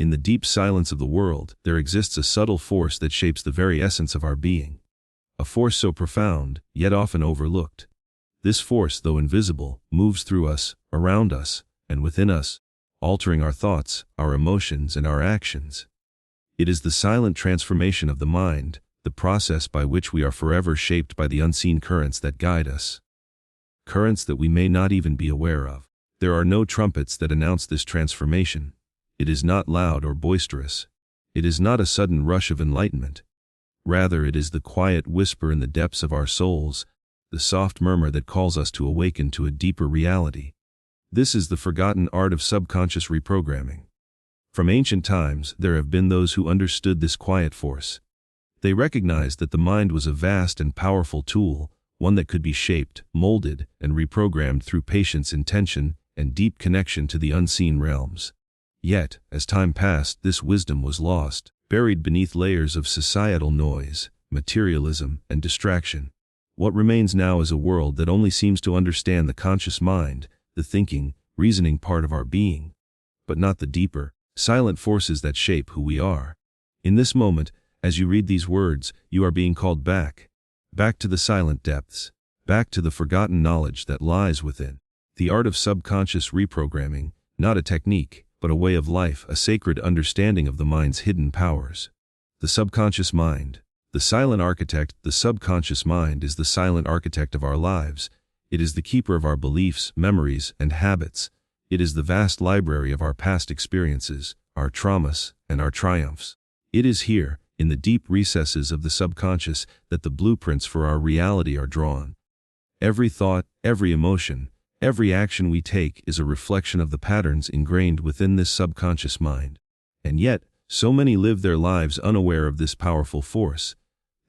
In the deep silence of the world, there exists a subtle force that shapes the very essence of our being. A force so profound, yet often overlooked. This force, though invisible, moves through us, around us, and within us, altering our thoughts, our emotions, and our actions. It is the silent transformation of the mind, the process by which we are forever shaped by the unseen currents that guide us. Currents that we may not even be aware of. There are no trumpets that announce this transformation. It is not loud or boisterous. It is not a sudden rush of enlightenment. Rather, it is the quiet whisper in the depths of our souls, the soft murmur that calls us to awaken to a deeper reality. This is the forgotten art of subconscious reprogramming. From ancient times, there have been those who understood this quiet force. They recognized that the mind was a vast and powerful tool, one that could be shaped, molded, and reprogrammed through patience, intention, and deep connection to the unseen realms. Yet, as time passed, this wisdom was lost, buried beneath layers of societal noise, materialism, and distraction. What remains now is a world that only seems to understand the conscious mind, the thinking, reasoning part of our being, but not the deeper, silent forces that shape who we are. In this moment, as you read these words, you are being called back to the silent depths, back to the forgotten knowledge that lies within. The art of subconscious reprogramming, not a technique, but a way of life, a sacred understanding of the mind's hidden powers. The subconscious mind, the silent architect. The subconscious mind is the silent architect of our lives. It is the keeper of our beliefs, memories, and habits. It is the vast library of our past experiences, our traumas, and our triumphs. It is here, in the deep recesses of the subconscious, that the blueprints for our reality are drawn. Every thought, every emotion, every action we take is a reflection of the patterns ingrained within this subconscious mind. And yet, so many live their lives unaware of this powerful force.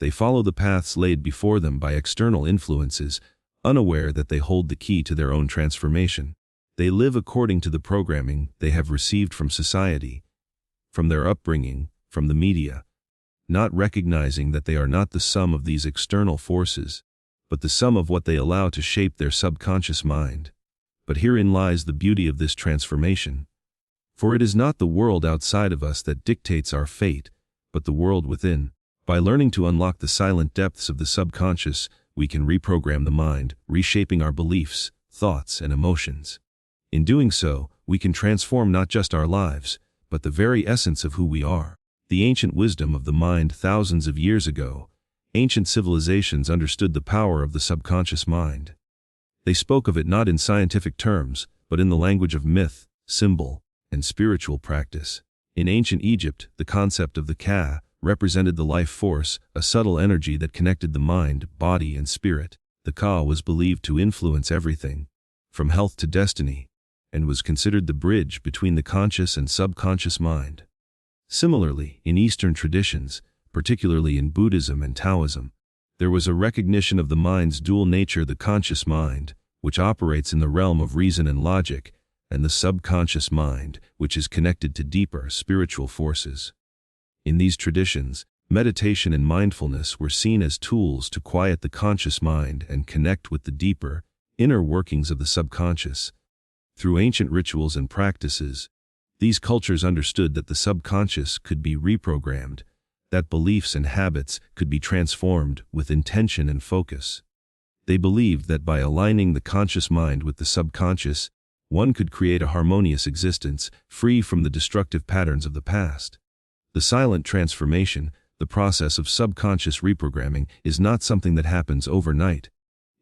They follow the paths laid before them by external influences, unaware that they hold the key to their own transformation. They live according to the programming they have received from society, from their upbringing, from the media, not recognizing that they are not the sum of these external forces, but the sum of what they allow to shape their subconscious mind. But herein lies the beauty of this transformation. For it is not the world outside of us that dictates our fate, but the world within. By learning to unlock the silent depths of the subconscious, we can reprogram the mind, reshaping our beliefs, thoughts, and emotions. In doing so, we can transform not just our lives, but the very essence of who we are. The ancient wisdom of the mind thousands of years ago, ancient civilizations understood the power of the subconscious mind. They spoke of it not in scientific terms, but in the language of myth, symbol, and spiritual practice. In ancient Egypt, the concept of the Ka represented the life force, a subtle energy that connected the mind, body, and spirit. The Ka was believed to influence everything, from health to destiny, and was considered the bridge between the conscious and subconscious mind. Similarly, in Eastern traditions, particularly in Buddhism and Taoism, there was a recognition of the mind's dual nature: the conscious mind, which operates in the realm of reason and logic, and the subconscious mind, which is connected to deeper spiritual forces. In these traditions, meditation and mindfulness were seen as tools to quiet the conscious mind and connect with the deeper, inner workings of the subconscious. Through ancient rituals and practices, these cultures understood that the subconscious could be reprogrammed, that beliefs and habits could be transformed with intention and focus. They believed that by aligning the conscious mind with the subconscious, one could create a harmonious existence, free from the destructive patterns of the past. The silent transformation, the process of subconscious reprogramming, is not something that happens overnight.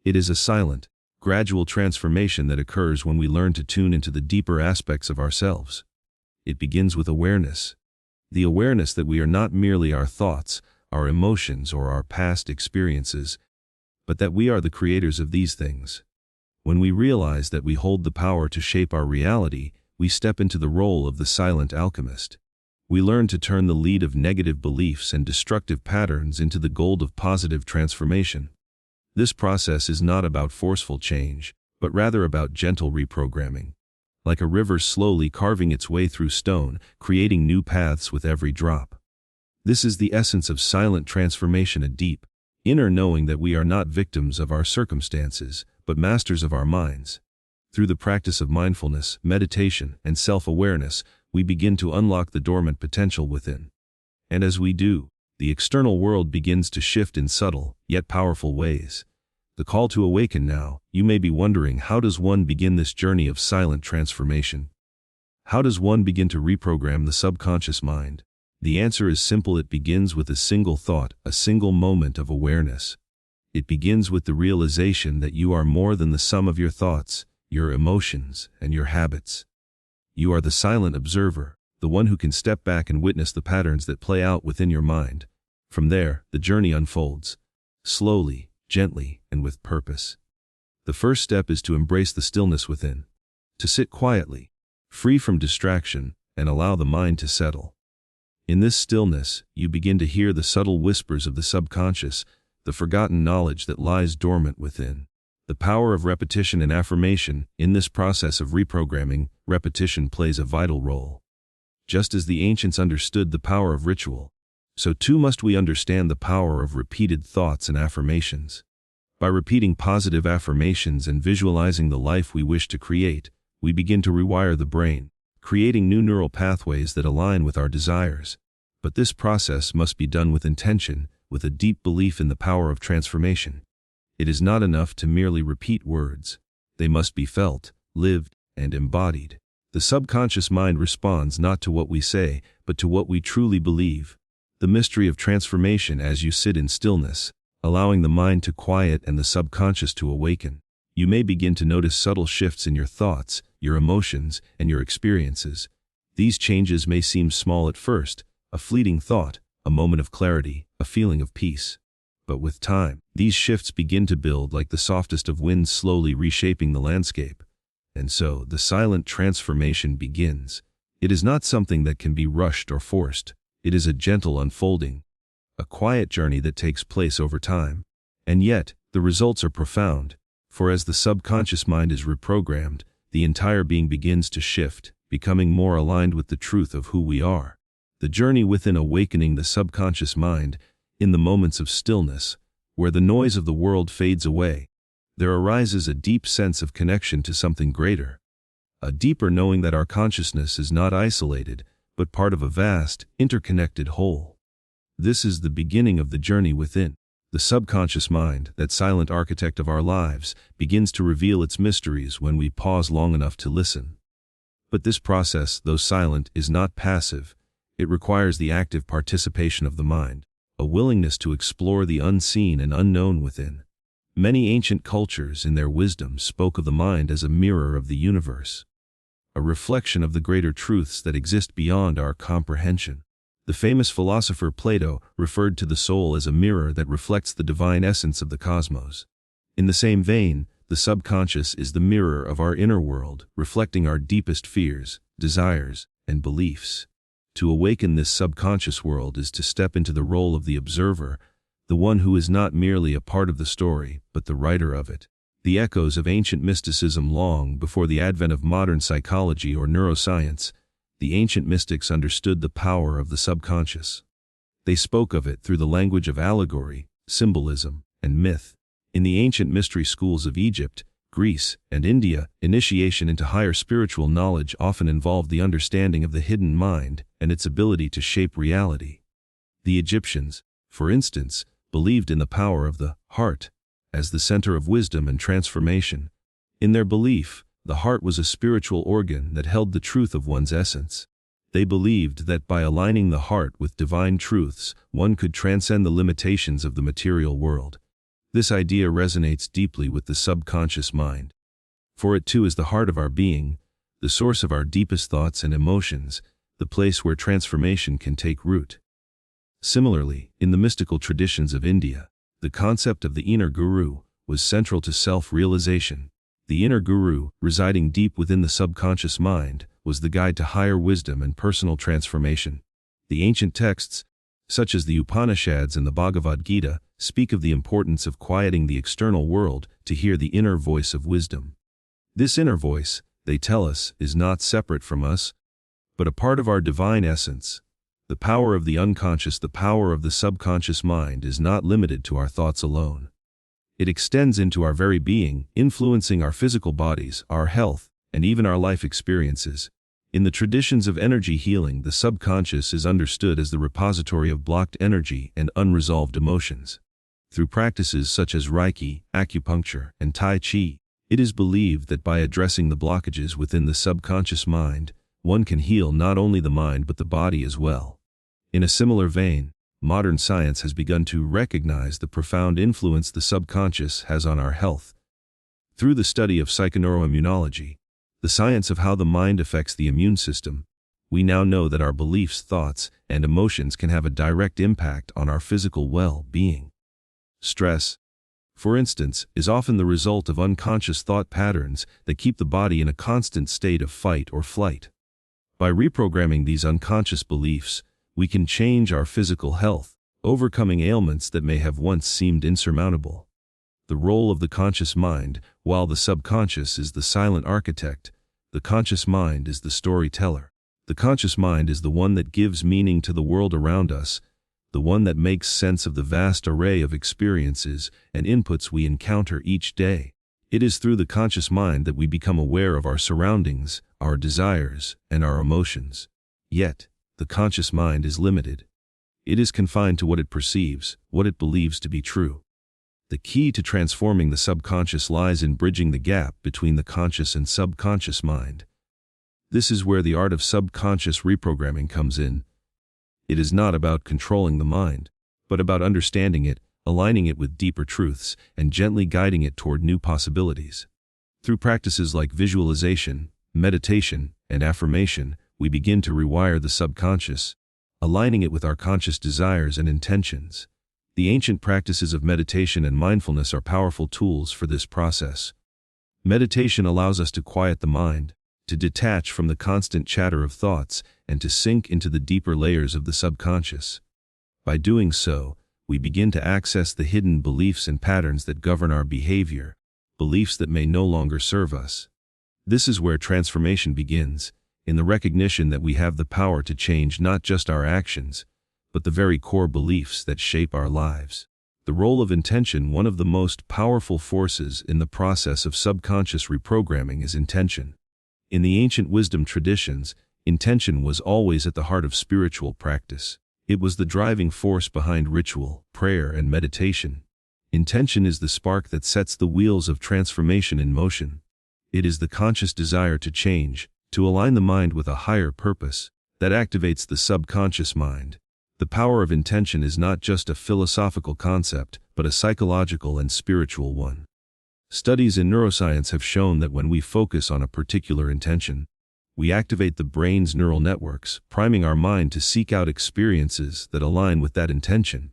It is a silent, gradual transformation that occurs when we learn to tune into the deeper aspects of ourselves. It begins with awareness. The awareness that we are not merely our thoughts, our emotions, or our past experiences, but that we are the creators of these things. When we realize that we hold the power to shape our reality, we step into the role of the silent alchemist. We learn to turn the lead of negative beliefs and destructive patterns into the gold of positive transformation. This process is not about forceful change, but rather about gentle reprogramming. Like a river slowly carving its way through stone, creating new paths with every drop. This is the essence of silent transformation, a deep, inner knowing that we are not victims of our circumstances, but masters of our minds. Through the practice of mindfulness, meditation, and self-awareness, we begin to unlock the dormant potential within. And as we do, the external world begins to shift in subtle, yet powerful ways. The call to awaken now. You may be wondering, how does one begin this journey of silent transformation? How does one begin to reprogram the subconscious mind? The answer is simple. It begins with a single thought, a single moment of awareness. It begins with the realization that you are more than the sum of your thoughts, your emotions, and your habits. You are the silent observer, the one who can step back and witness the patterns that play out within your mind. From there, the journey unfolds, slowly, gently, and with purpose. The first step is to embrace the stillness within, to sit quietly, free from distraction, and allow the mind to settle. In this stillness, you begin to hear the subtle whispers of the subconscious, the forgotten knowledge that lies dormant within. The power of repetition and affirmation. In this process of reprogramming, repetition plays a vital role. Just as the ancients understood the power of ritual, so too must we understand the power of repeated thoughts and affirmations. By repeating positive affirmations and visualizing the life we wish to create, we begin to rewire the brain, creating new neural pathways that align with our desires. But this process must be done with intention, with a deep belief in the power of transformation. It is not enough to merely repeat words. They must be felt, lived, and embodied. The subconscious mind responds not to what we say, but to what we truly believe. The mystery of transformation. As you sit in stillness, allowing the mind to quiet and the subconscious to awaken, you may begin to notice subtle shifts in your thoughts, your emotions, and your experiences. These changes may seem small at first, a fleeting thought, a moment of clarity, a feeling of peace. But with time, these shifts begin to build like the softest of winds, slowly reshaping the landscape. And so, the silent transformation begins. It is not something that can be rushed or forced. It is a gentle unfolding, a quiet journey that takes place over time. And yet, the results are profound, for as the subconscious mind is reprogrammed, the entire being begins to shift, becoming more aligned with the truth of who we are. The journey within awakening the subconscious mind. In the moments of stillness, where the noise of the world fades away, there arises a deep sense of connection to something greater, a deeper knowing that our consciousness is not isolated, but part of a vast, interconnected whole. This is the beginning of the journey within. The subconscious mind, that silent architect of our lives, begins to reveal its mysteries when we pause long enough to listen. But this process, though silent, is not passive. It requires the active participation of the mind, a willingness to explore the unseen and unknown within. Many ancient cultures, in their wisdom, spoke of the mind as a mirror of the universe, a reflection of the greater truths that exist beyond our comprehension. The famous philosopher Plato referred to the soul as a mirror that reflects the divine essence of the cosmos. In the same vein, the subconscious is the mirror of our inner world, reflecting our deepest fears, desires, and beliefs. To awaken this subconscious world is to step into the role of the observer, the one who is not merely a part of the story, but the writer of it. The echoes of ancient mysticism. Long before the advent of modern psychology or neuroscience, the ancient mystics understood the power of the subconscious. They spoke of it through the language of allegory, symbolism, and myth. In the ancient mystery schools of Egypt, Greece, and India, initiation into higher spiritual knowledge often involved the understanding of the hidden mind and its ability to shape reality. The Egyptians, for instance, believed in the power of the heart as the center of wisdom and transformation. In their belief, the heart was a spiritual organ that held the truth of one's essence. They believed that by aligning the heart with divine truths, one could transcend the limitations of the material world. This idea resonates deeply with the subconscious mind, for it too is the heart of our being, the source of our deepest thoughts and emotions, the place where transformation can take root. Similarly, in the mystical traditions of India, the concept of the inner guru was central to self-realization. The inner guru, residing deep within the subconscious mind, was the guide to higher wisdom and personal transformation. The ancient texts, such as the Upanishads and the Bhagavad Gita, speak of the importance of quieting the external world to hear the inner voice of wisdom. This inner voice, they tell us, is not separate from us, but a part of our divine essence. The power of the unconscious, the power of the subconscious mind, is not limited to our thoughts alone. It extends into our very being, influencing our physical bodies, our health, and even our life experiences. In the traditions of energy healing, the subconscious is understood as the repository of blocked energy and unresolved emotions. Through practices such as Reiki, acupuncture, and Tai Chi, it is believed that by addressing the blockages within the subconscious mind, one can heal not only the mind but the body as well. In a similar vein, modern science has begun to recognize the profound influence the subconscious has on our health. Through the study of psychoneuroimmunology, the science of how the mind affects the immune system, we now know that our beliefs, thoughts, and emotions can have a direct impact on our physical well-being. Stress, for instance, is often the result of unconscious thought patterns that keep the body in a constant state of fight or flight. By reprogramming these unconscious beliefs, we can change our physical health, overcoming ailments that may have once seemed insurmountable. The role of the conscious mind: while the subconscious is the silent architect, the conscious mind is the storyteller. The conscious mind is the one that gives meaning to the world around us, the one that makes sense of the vast array of experiences and inputs we encounter each day. It is through the conscious mind that we become aware of our surroundings, our desires, and our emotions. Yet, the conscious mind is limited. It is confined to what it perceives, what it believes to be true. The key to transforming the subconscious lies in bridging the gap between the conscious and subconscious mind. This is where the art of subconscious reprogramming comes in. It is not about controlling the mind, but about understanding it, aligning it with deeper truths, and gently guiding it toward new possibilities. Through practices like visualization, meditation, and affirmation, we begin to rewire the subconscious, aligning it with our conscious desires and intentions. The ancient practices of meditation and mindfulness are powerful tools for this process. Meditation allows us to quiet the mind, to detach from the constant chatter of thoughts, and to sink into the deeper layers of the subconscious. By doing so, we begin to access the hidden beliefs and patterns that govern our behavior, beliefs that may no longer serve us. This is where transformation begins, in the recognition that we have the power to change not just our actions, but the very core beliefs that shape our lives. The role of intention: one of the most powerful forces in the process of subconscious reprogramming is intention. In the ancient wisdom traditions, intention was always at the heart of spiritual practice. It was the driving force behind ritual, prayer, and meditation. Intention is the spark that sets the wheels of transformation in motion. It is the conscious desire to change, to align the mind with a higher purpose, that activates the subconscious mind. The power of intention is not just a philosophical concept, but a psychological and spiritual one. Studies in neuroscience have shown that when we focus on a particular intention, we activate the brain's neural networks, priming our mind to seek out experiences that align with that intention.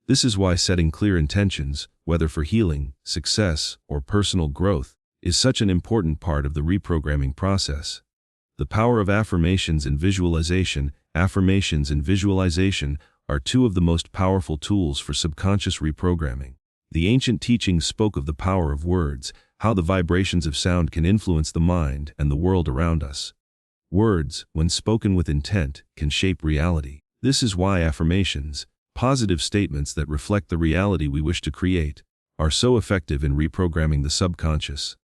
This is why setting clear intentions, whether for healing, success, or personal growth, is such an important part of the reprogramming process. The power of affirmations and visualization. Affirmations and visualization are two of the most powerful tools for subconscious reprogramming. The ancient teachings spoke of the power of words, how the vibrations of sound can influence the mind and the world around us. Words, when spoken with intent, can shape reality. This is why affirmations, positive statements that reflect the reality we wish to create, are so effective in reprogramming the subconscious.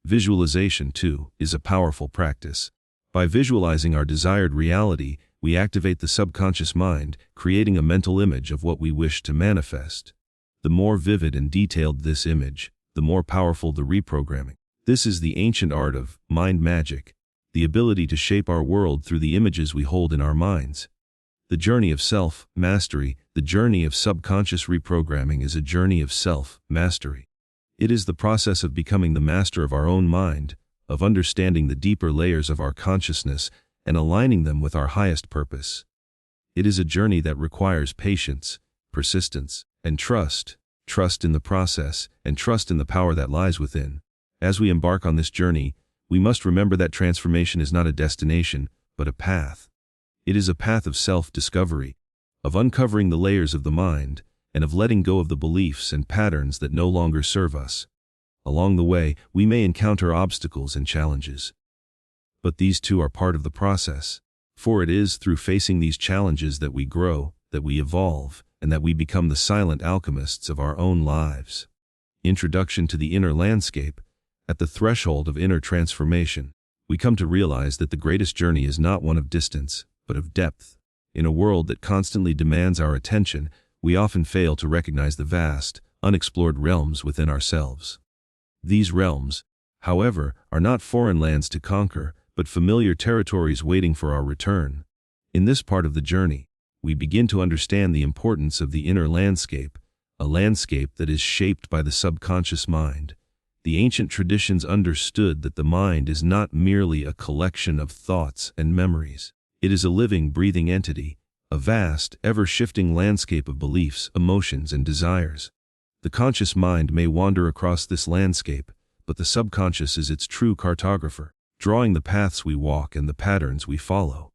Visualization, too, is a powerful practice. By visualizing our desired reality, we activate the subconscious mind, creating a mental image of what we wish to manifest. The more vivid and detailed this image, the more powerful the reprogramming. This is the ancient art of mind magic, the ability to shape our world through the images we hold in our minds. The journey of self-mastery. The journey of subconscious reprogramming is a journey of self-mastery. It is the process of becoming the master of our own mind, of understanding the deeper layers of our consciousness, and aligning them with our highest purpose. It is a journey that requires patience, persistence, and trust in the process, and trust in the power that lies within. As we embark on this journey, we must remember that transformation is not a destination, but a path. It is a path of self-discovery, of uncovering the layers of the mind, and of letting go of the beliefs and patterns that no longer serve us. Along the way, we may encounter obstacles and challenges. But these too are part of the process, for it is through facing these challenges that we grow, that we evolve, and that we become the silent alchemists of our own lives. Introduction to the inner landscape. At the threshold of inner transformation, we come to realize that the greatest journey is not one of distance, but of depth. In a world that constantly demands our attention, we often fail to recognize the vast, unexplored realms within ourselves. These realms, however, are not foreign lands to conquer, but familiar territories waiting for our return. In this part of the journey, we begin to understand the importance of the inner landscape, a landscape that is shaped by the subconscious mind. The ancient traditions understood that the mind is not merely a collection of thoughts and memories. It is a living, breathing entity, a vast, ever-shifting landscape of beliefs, emotions, and desires. The conscious mind may wander across this landscape, but the subconscious is its true cartographer, drawing the paths we walk and the patterns we follow.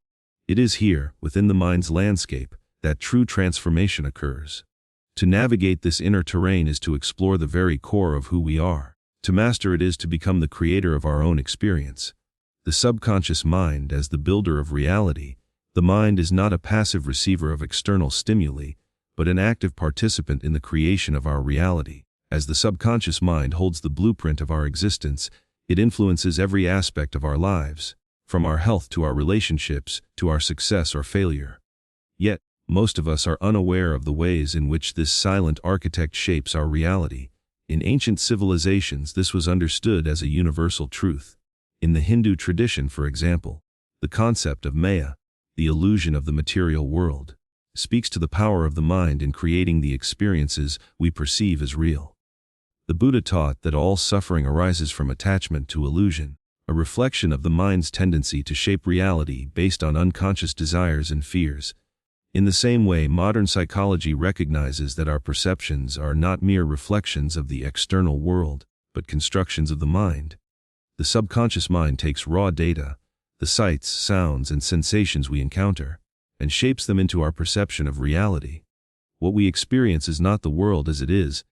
It is here, within the mind's landscape, that true transformation occurs. To navigate this inner terrain is to explore the very core of who we are. To master it is to become the creator of our own experience. The subconscious mind as the builder of reality. The mind is not a passive receiver of external stimuli, but an active participant in the creation of our reality. As the subconscious mind holds the blueprint of our existence, it influences every aspect of our lives, from our health to our relationships, to our success or failure. Yet, most of us are unaware of the ways in which this silent architect shapes our reality. In ancient civilizations, this was understood as a universal truth. In the Hindu tradition, for example, the concept of Maya, the illusion of the material world, speaks to the power of the mind in creating the experiences we perceive as real. The Buddha taught that all suffering arises from attachment to illusion, a reflection of the mind's tendency to shape reality based on unconscious desires and fears. In the same way, modern psychology recognizes that our perceptions are not mere reflections of the external world, but constructions of the mind. The subconscious mind takes raw data, the sights, sounds, and sensations we encounter, and shapes them into our perception of reality. What we experience is not the world as it is,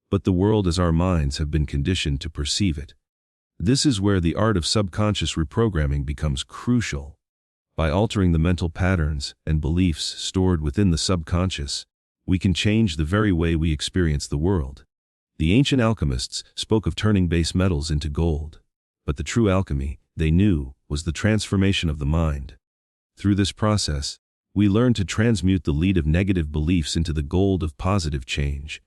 but the world as our minds have been conditioned to perceive it. This is where the art of subconscious reprogramming becomes crucial. By altering the mental patterns and beliefs stored within the subconscious, we can change the very way we experience the world. The ancient alchemists spoke of turning base metals into gold, but the true alchemy, they knew, was the transformation of the mind. Through this process, we learn to transmute the lead of negative beliefs into the gold of positive change.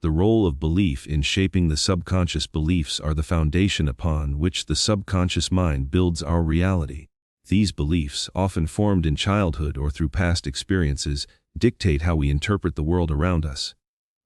The role of belief in shaping the subconscious beliefs are the foundation upon which the subconscious mind builds our reality. These beliefs, often formed in childhood or through past experiences, dictate how we interpret the world around us.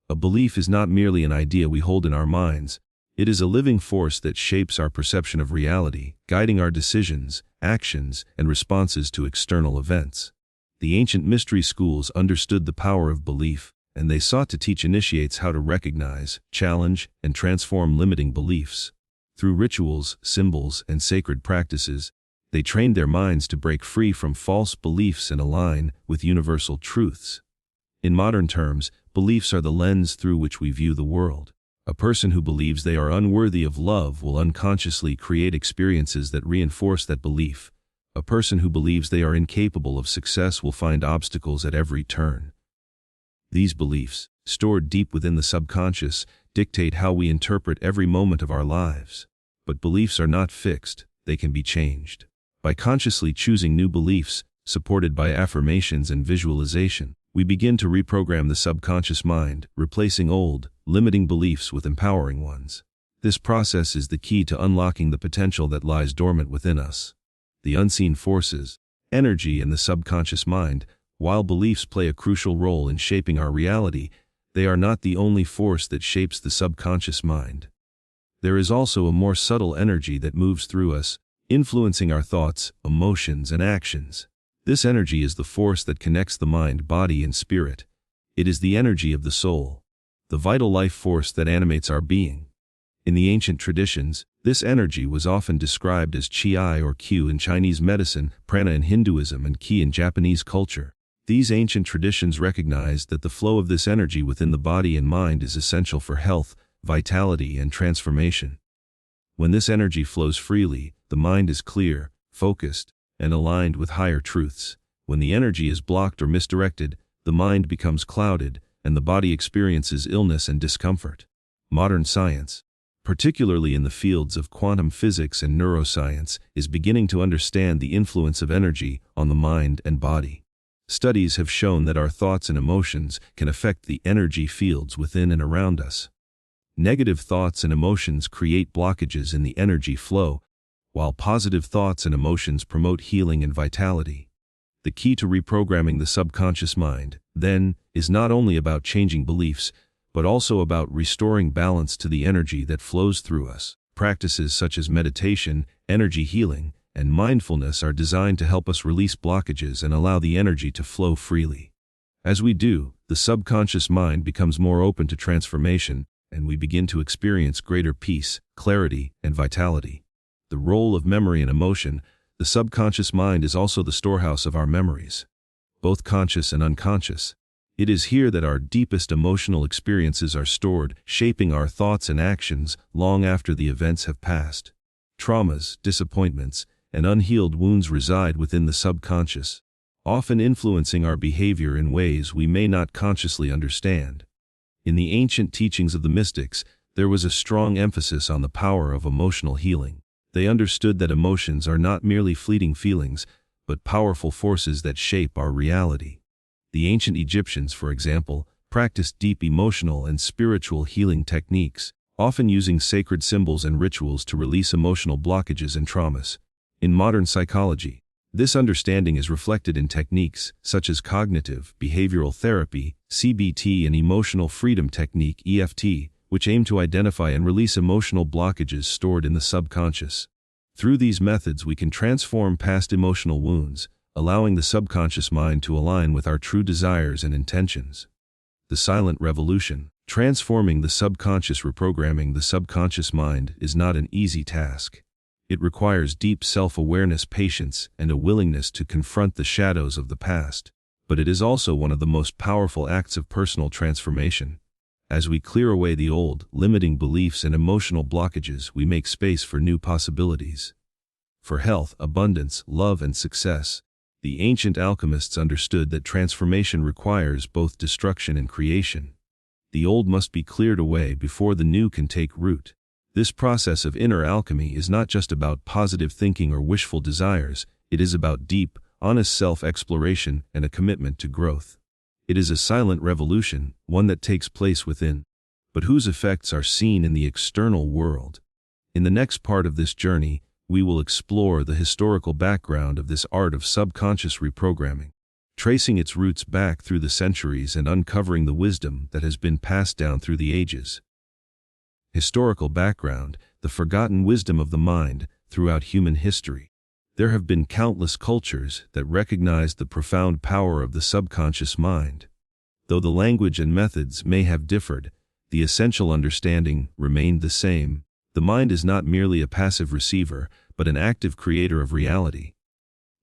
A belief is not merely an idea we hold in our minds, it is a living force that shapes our perception of reality, guiding our decisions, actions, and responses to external events. The ancient mystery schools understood the power of belief, and they sought to teach initiates how to recognize, challenge, and transform limiting beliefs. Through rituals, symbols, and sacred practices, they trained their minds to break free from false beliefs and align with universal truths. In modern terms, beliefs are the lens through which we view the world. A person who believes they are unworthy of love will unconsciously create experiences that reinforce that belief. A person who believes they are incapable of success will find obstacles at every turn. These beliefs, stored deep within the subconscious, dictate how we interpret every moment of our lives. But beliefs are not fixed, they can be changed. By consciously choosing new beliefs, supported by affirmations and visualization, we begin to reprogram the subconscious mind, replacing old, limiting beliefs with empowering ones. This process is the key to unlocking the potential that lies dormant within us. The unseen forces, energy in the subconscious mind, while beliefs play a crucial role in shaping our reality, they are not the only force that shapes the subconscious mind. There is also a more subtle energy that moves through us, influencing our thoughts, emotions, and actions. This energy is the force that connects the mind, body, and spirit. It is the energy of the soul, the vital life force that animates our being. In the ancient traditions, this energy was often described as qi or qi in Chinese medicine, prana in Hinduism, and ki in Japanese culture. These ancient traditions recognized that the flow of this energy within the body and mind is essential for health, vitality, and transformation. When this energy flows freely, the mind is clear, focused, and aligned with higher truths. When the energy is blocked or misdirected, the mind becomes clouded, and the body experiences illness and discomfort. Modern science, particularly in the fields of quantum physics and neuroscience, is beginning to understand the influence of energy on the mind and body. Studies have shown that our thoughts and emotions can affect the energy fields within and around us. Negative thoughts and emotions create blockages in the energy flow, while positive thoughts and emotions promote healing and vitality. The key to reprogramming the subconscious mind, then, is not only about changing beliefs, but also about restoring balance to the energy that flows through us. Practices such as meditation, energy healing, and mindfulness are designed to help us release blockages and allow the energy to flow freely. As we do, the subconscious mind becomes more open to transformation, and we begin to experience greater peace, clarity, and vitality. The role of memory and emotion. The subconscious mind is also the storehouse of our memories, both conscious and unconscious. It is here that our deepest emotional experiences are stored, shaping our thoughts and actions long after the events have passed. Traumas, disappointments, and unhealed wounds reside within the subconscious, often influencing our behavior in ways we may not consciously understand. In the ancient teachings of the mystics, there was a strong emphasis on the power of emotional healing. They understood that emotions are not merely fleeting feelings, but powerful forces that shape our reality. The ancient Egyptians, for example, practiced deep emotional and spiritual healing techniques, often using sacred symbols and rituals to release emotional blockages and traumas. In modern psychology, this understanding is reflected in techniques such as cognitive behavioral therapy, CBT, and emotional freedom technique, EFT, which aim to identify and release emotional blockages stored in the subconscious. Through these methods, we can transform past emotional wounds, allowing the subconscious mind to align with our true desires and intentions. The silent revolution. Transforming the subconscious. Reprogramming the subconscious mind is not an easy task. It requires deep self-awareness, patience, and a willingness to confront the shadows of the past. But it is also one of the most powerful acts of personal transformation. As we clear away the old, limiting beliefs and emotional blockages, we make space for new possibilities. For health, abundance, love, and success, the ancient alchemists understood that transformation requires both destruction and creation. The old must be cleared away before the new can take root. This process of inner alchemy is not just about positive thinking or wishful desires, it is about deep, honest self-exploration and a commitment to growth. It is a silent revolution, one that takes place within, but whose effects are seen in the external world. In the next part of this journey, we will explore the historical background of this art of subconscious reprogramming, tracing its roots back through the centuries and uncovering the wisdom that has been passed down through the ages. Historical background, the forgotten wisdom of the mind throughout human history. There have been countless cultures that recognized the profound power of the subconscious mind. Though the language and methods may have differed, the essential understanding remained the same. The mind is not merely a passive receiver, but an active creator of reality.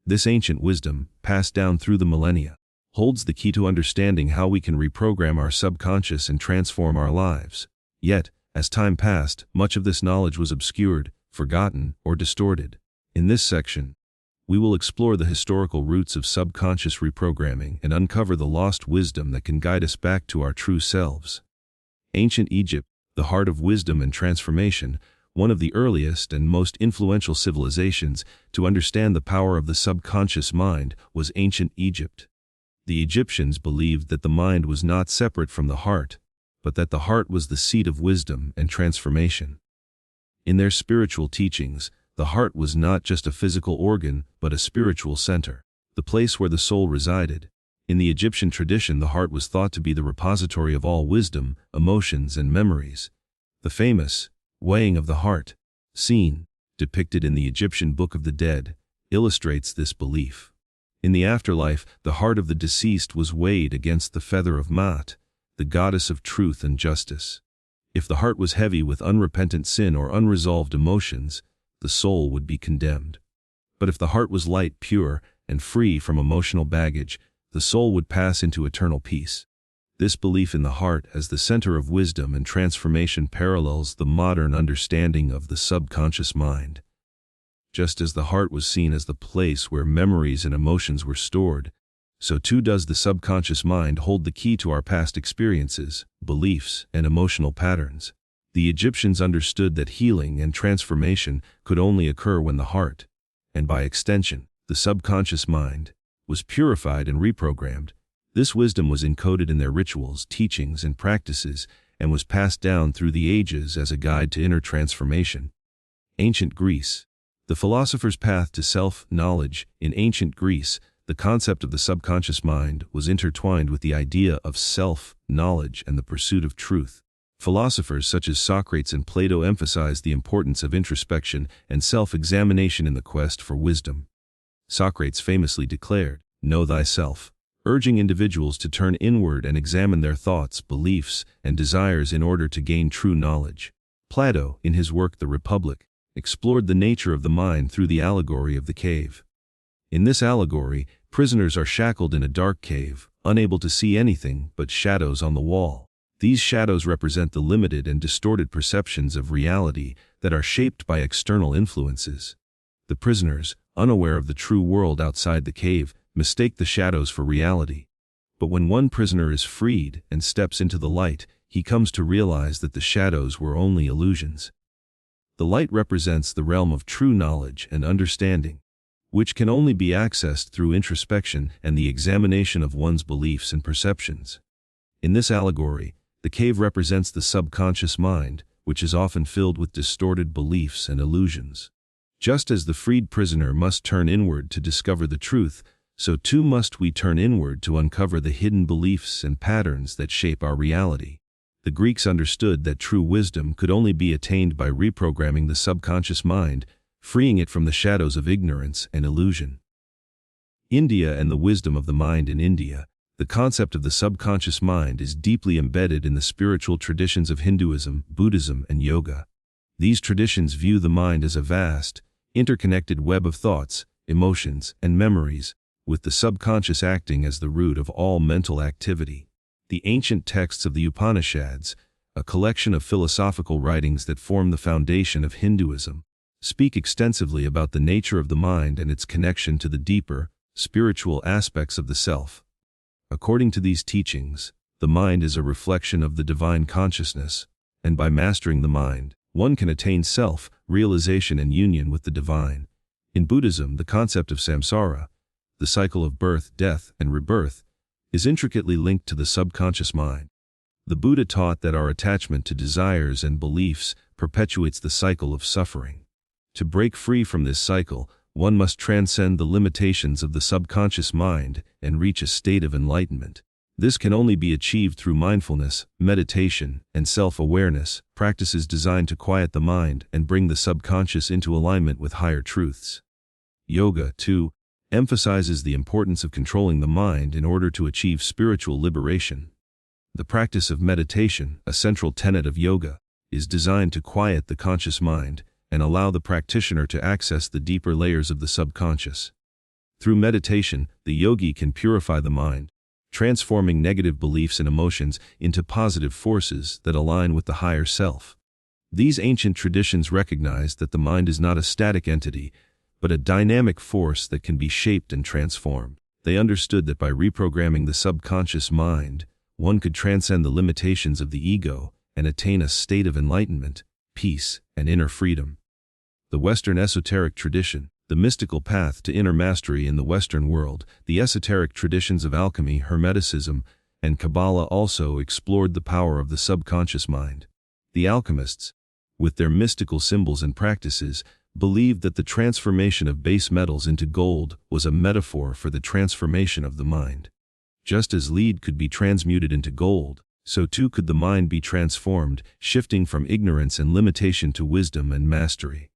This ancient wisdom, passed down through the millennia, holds the key to understanding how we can reprogram our subconscious and transform our lives. Yet, as time passed, much of this knowledge was obscured, forgotten, or distorted. In this section, we will explore the historical roots of subconscious reprogramming and uncover the lost wisdom that can guide us back to our true selves. Ancient Egypt, the heart of wisdom and transformation, one of the earliest and most influential civilizations to understand the power of the subconscious mind, was ancient Egypt. The Egyptians believed that the mind was not separate from the heart, but that the heart was the seat of wisdom and transformation. In their spiritual teachings, the heart was not just a physical organ, but a spiritual center, the place where the soul resided. In the Egyptian tradition, the heart was thought to be the repository of all wisdom, emotions, and memories. The famous weighing of the heart scene, depicted in the Egyptian Book of the Dead, illustrates this belief. In the afterlife, the heart of the deceased was weighed against the feather of Maat, the goddess of truth and justice. If the heart was heavy with unrepentant sin or unresolved emotions, the soul would be condemned. But if the heart was light, pure, and free from emotional baggage, the soul would pass into eternal peace. This belief in the heart as the center of wisdom and transformation parallels the modern understanding of the subconscious mind. Just as the heart was seen as the place where memories and emotions were stored, so too does the subconscious mind hold the key to our past experiences, beliefs, and emotional patterns. The Egyptians understood that healing and transformation could only occur when the heart, and by extension, the subconscious mind, was purified and reprogrammed. This wisdom was encoded in their rituals, teachings, and practices, and was passed down through the ages as a guide to inner transformation. Ancient Greece. The philosopher's path to self-knowledge. In ancient Greece, the concept of the subconscious mind was intertwined with the idea of self-knowledge and the pursuit of truth. Philosophers such as Socrates and Plato emphasized the importance of introspection and self-examination in the quest for wisdom. Socrates famously declared, "Know thyself," urging individuals to turn inward and examine their thoughts, beliefs, and desires in order to gain true knowledge. Plato, in his work The Republic, explored the nature of the mind through the allegory of the cave. In this allegory, prisoners are shackled in a dark cave, unable to see anything but shadows on the wall. These shadows represent the limited and distorted perceptions of reality that are shaped by external influences. The prisoners, unaware of the true world outside the cave, mistake the shadows for reality. But when one prisoner is freed and steps into the light, he comes to realize that the shadows were only illusions. The light represents the realm of true knowledge and understanding, which can only be accessed through introspection and the examination of one's beliefs and perceptions. In this allegory, the cave represents the subconscious mind, which is often filled with distorted beliefs and illusions. Just as the freed prisoner must turn inward to discover the truth, so too must we turn inward to uncover the hidden beliefs and patterns that shape our reality. The Greeks understood that true wisdom could only be attained by reprogramming the subconscious mind, freeing it from the shadows of ignorance and illusion. India and the wisdom of the mind. In India, the concept of the subconscious mind is deeply embedded in the spiritual traditions of Hinduism, Buddhism, and yoga. These traditions view the mind as a vast, interconnected web of thoughts, emotions, and memories, with the subconscious acting as the root of all mental activity. The ancient texts of the Upanishads, a collection of philosophical writings that form the foundation of Hinduism, speak extensively about the nature of the mind and its connection to the deeper, spiritual aspects of the self. According to these teachings, the mind is a reflection of the divine consciousness, and by mastering the mind, one can attain self-realization and union with the divine. In Buddhism, the concept of samsara, the cycle of birth, death, and rebirth, is intricately linked to the subconscious mind. The Buddha taught that our attachment to desires and beliefs perpetuates the cycle of suffering. To break free from this cycle, one must transcend the limitations of the subconscious mind and reach a state of enlightenment. This can only be achieved through mindfulness, meditation, and self-awareness, practices designed to quiet the mind and bring the subconscious into alignment with higher truths. Yoga, too, emphasizes the importance of controlling the mind in order to achieve spiritual liberation. The practice of meditation, a central tenet of yoga, is designed to quiet the conscious mind and allow the practitioner to access the deeper layers of the subconscious. Through meditation, the yogi can purify the mind, transforming negative beliefs and emotions into positive forces that align with the higher self. These ancient traditions recognize that the mind is not a static entity, but a dynamic force that can be shaped and transformed. They understood that by reprogramming the subconscious mind, one could transcend the limitations of the ego and attain a state of enlightenment, peace, and inner freedom. The Western esoteric tradition, the mystical path to inner mastery in the Western world. The esoteric traditions of alchemy, Hermeticism, and Kabbalah also explored the power of the subconscious mind. The alchemists, with their mystical symbols and practices, believed that the transformation of base metals into gold was a metaphor for the transformation of the mind. Just as lead could be transmuted into gold, so too could the mind be transformed, shifting from ignorance and limitation to wisdom and mastery.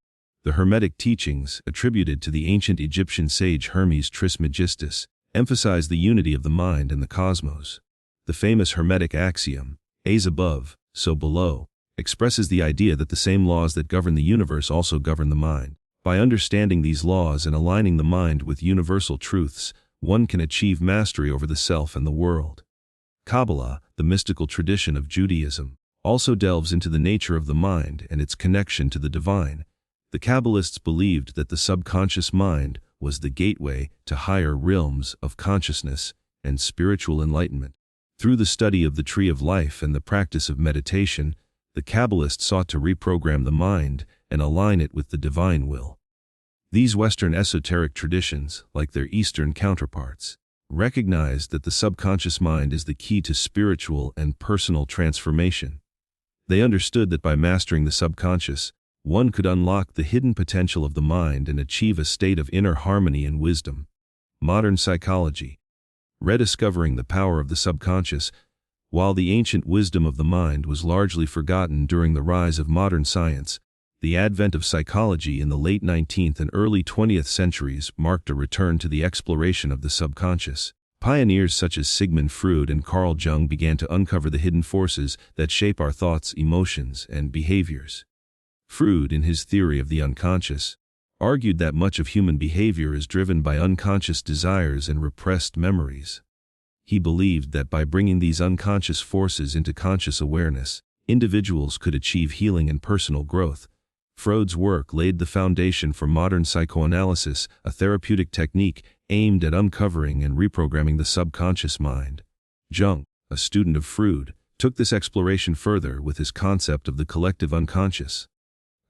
The Hermetic teachings, attributed to the ancient Egyptian sage Hermes Trismegistus, emphasize the unity of the mind and the cosmos. The famous Hermetic axiom, as above, so below, expresses the idea that the same laws that govern the universe also govern the mind. By understanding these laws and aligning the mind with universal truths, one can achieve mastery over the self and the world. Kabbalah, the mystical tradition of Judaism, also delves into the nature of the mind and its connection to the divine. The Kabbalists believed that the subconscious mind was the gateway to higher realms of consciousness and spiritual enlightenment. Through the study of the tree of life and the practice of meditation, The Kabbalists sought to reprogram the mind and align it with the divine will. These Western esoteric traditions, like their Eastern counterparts, recognized that the subconscious mind is the key to spiritual and personal transformation. They understood that by mastering the subconscious, one could unlock the hidden potential of the mind and achieve a state of inner harmony and wisdom. Modern psychology. Rediscovering the power of the subconscious. While the ancient wisdom of the mind was largely forgotten during the rise of modern science, the advent of psychology in the late 19th and early 20th centuries marked a return to the exploration of the subconscious. Pioneers such as Sigmund Freud and Carl Jung began to uncover the hidden forces that shape our thoughts, emotions, and behaviors. Freud, in his theory of the unconscious, argued that much of human behavior is driven by unconscious desires and repressed memories. He believed that by bringing these unconscious forces into conscious awareness, individuals could achieve healing and personal growth. Freud's work laid the foundation for modern psychoanalysis, a therapeutic technique aimed at uncovering and reprogramming the subconscious mind. Jung, a student of Freud, took this exploration further with his concept of the collective unconscious.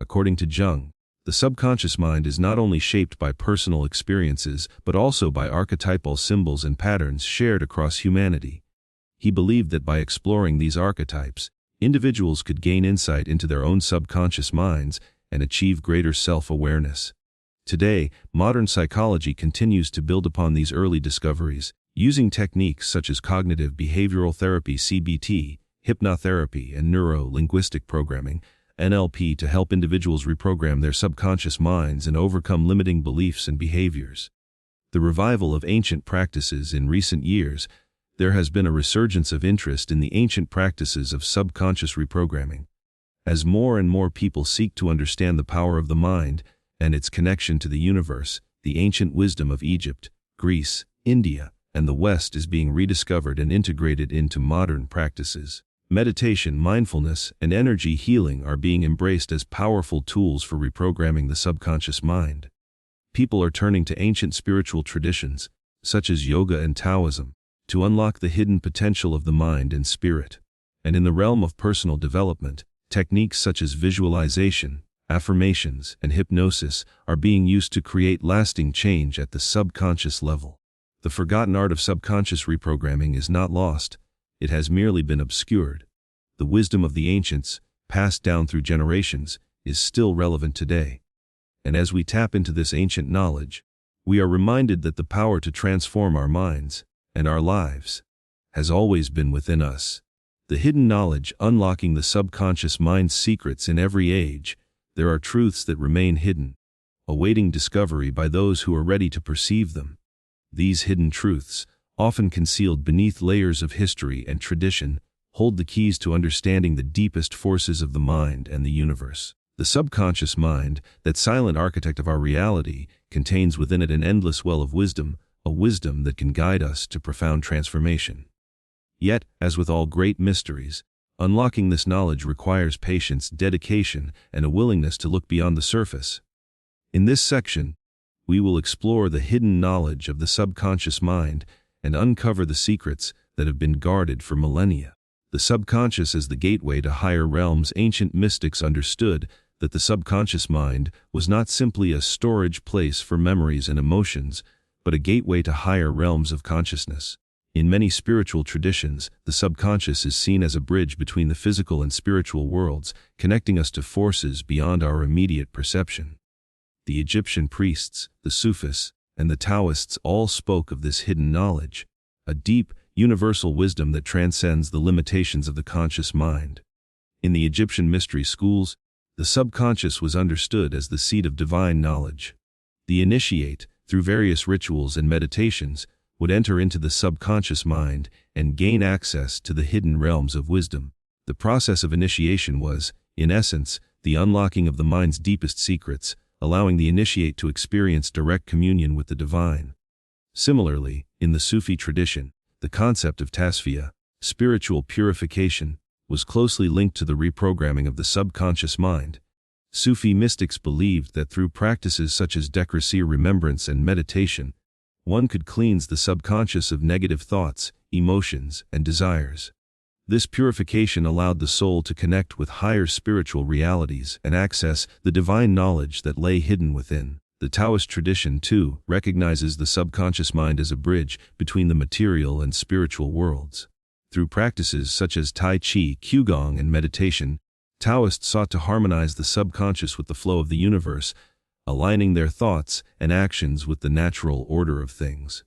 According to Jung, the subconscious mind is not only shaped by personal experiences but also by archetypal symbols and patterns shared across humanity. He believed that by exploring these archetypes, individuals could gain insight into their own subconscious minds and achieve greater self-awareness. Today, modern psychology continues to build upon these early discoveries, using techniques such as cognitive behavioral therapy (CBT), hypnotherapy, and neuro-linguistic programming (NLP) to help individuals reprogram their subconscious minds and overcome limiting beliefs and behaviors. The revival of ancient practices in recent years. There has been a resurgence of interest in the ancient practices of subconscious reprogramming. As more and more people seek to understand the power of the mind and its connection to the universe, the ancient wisdom of Egypt, Greece, India, and the West is being rediscovered and integrated into modern practices. Meditation, mindfulness, and energy healing are being embraced as powerful tools for reprogramming the subconscious mind. People are turning to ancient spiritual traditions, such as yoga and Taoism, to unlock the hidden potential of the mind and spirit. And in the realm of personal development, techniques such as visualization, affirmations, and hypnosis are being used to create lasting change at the subconscious level. The forgotten art of subconscious reprogramming is not lost, it has merely been obscured. The wisdom of the ancients, passed down through generations, is still relevant today. And as we tap into this ancient knowledge, we are reminded that the power to transform our minds and our lives has always been within us. The hidden knowledge unlocking the subconscious mind's secrets in every age. There are truths that remain hidden, awaiting discovery by those who are ready to perceive them. These hidden truths, often concealed beneath layers of history and tradition, hold the keys to understanding the deepest forces of the mind and the universe. The subconscious mind, that silent architect of our reality, contains within it an endless well of wisdom, a wisdom that can guide us to profound transformation. Yet, as with all great mysteries, unlocking this knowledge requires patience, dedication, and a willingness to look beyond the surface. In this section, we will explore the hidden knowledge of the subconscious mind and uncover the secrets that have been guarded for millennia. The subconscious as the gateway to higher realms. Ancient mystics understood that the subconscious mind was not simply a storage place for memories and emotions, but a gateway to higher realms of consciousness. In many spiritual traditions, the subconscious is seen as a bridge between the physical and spiritual worlds, connecting us to forces beyond our immediate perception. The Egyptian priests, the Sufis, and the Taoists all spoke of this hidden knowledge, a deep, universal wisdom that transcends the limitations of the conscious mind. In the Egyptian mystery schools, the subconscious was understood as the seat of divine knowledge. The initiate, through various rituals and meditations, would enter into the subconscious mind and gain access to the hidden realms of wisdom. The process of initiation was, in essence, the unlocking of the mind's deepest secrets, allowing the initiate to experience direct communion with the divine. Similarly, in the Sufi tradition, the concept of tasfiyah, spiritual purification, was closely linked to the reprogramming of the subconscious mind. Sufi mystics believed that through practices such as decreasir, remembrance, and meditation, one could cleanse the subconscious of negative thoughts, emotions, and desires. This purification allowed the soul to connect with higher spiritual realities and access the divine knowledge that lay hidden within. The Taoist tradition, too, recognizes the subconscious mind as a bridge between the material and spiritual worlds. Through practices such as Tai Chi, Qigong, and meditation, Taoists sought to harmonize the subconscious with the flow of the universe, aligning their thoughts and actions with the natural order of things.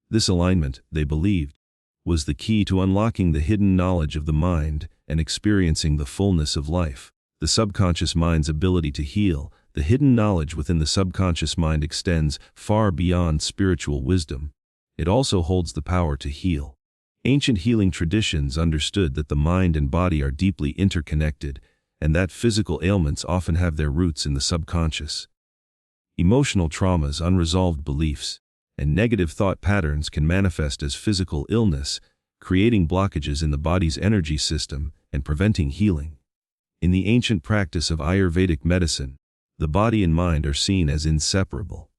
This alignment, they believed, was the key to unlocking the hidden knowledge of the mind and experiencing the fullness of life. The subconscious mind's ability to heal. The hidden knowledge within the subconscious mind extends far beyond spiritual wisdom. It also holds the power to heal. Ancient healing traditions understood that the mind and body are deeply interconnected, and that physical ailments often have their roots in the subconscious. Emotional traumas, unresolved beliefs, and negative thought patterns can manifest as physical illness, creating blockages in the body's energy system and preventing healing. In the ancient practice of Ayurvedic medicine, the body and mind are seen as inseparable.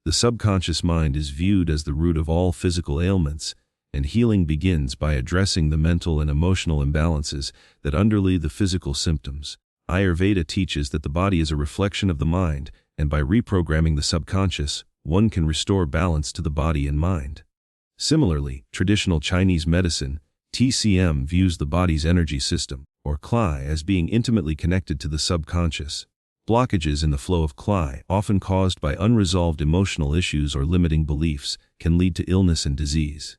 The subconscious mind is viewed as the root of all physical ailments, and healing begins by addressing the mental and emotional imbalances that underlie the physical symptoms. Ayurveda teaches that the body is a reflection of the mind, and by reprogramming the subconscious, one can restore balance to the body and mind. Similarly, traditional Chinese medicine, TCM, views the body's energy system, or Cli, as being intimately connected to the subconscious. Blockages in the flow of Cli, often caused by unresolved emotional issues or limiting beliefs, can lead to illness and disease.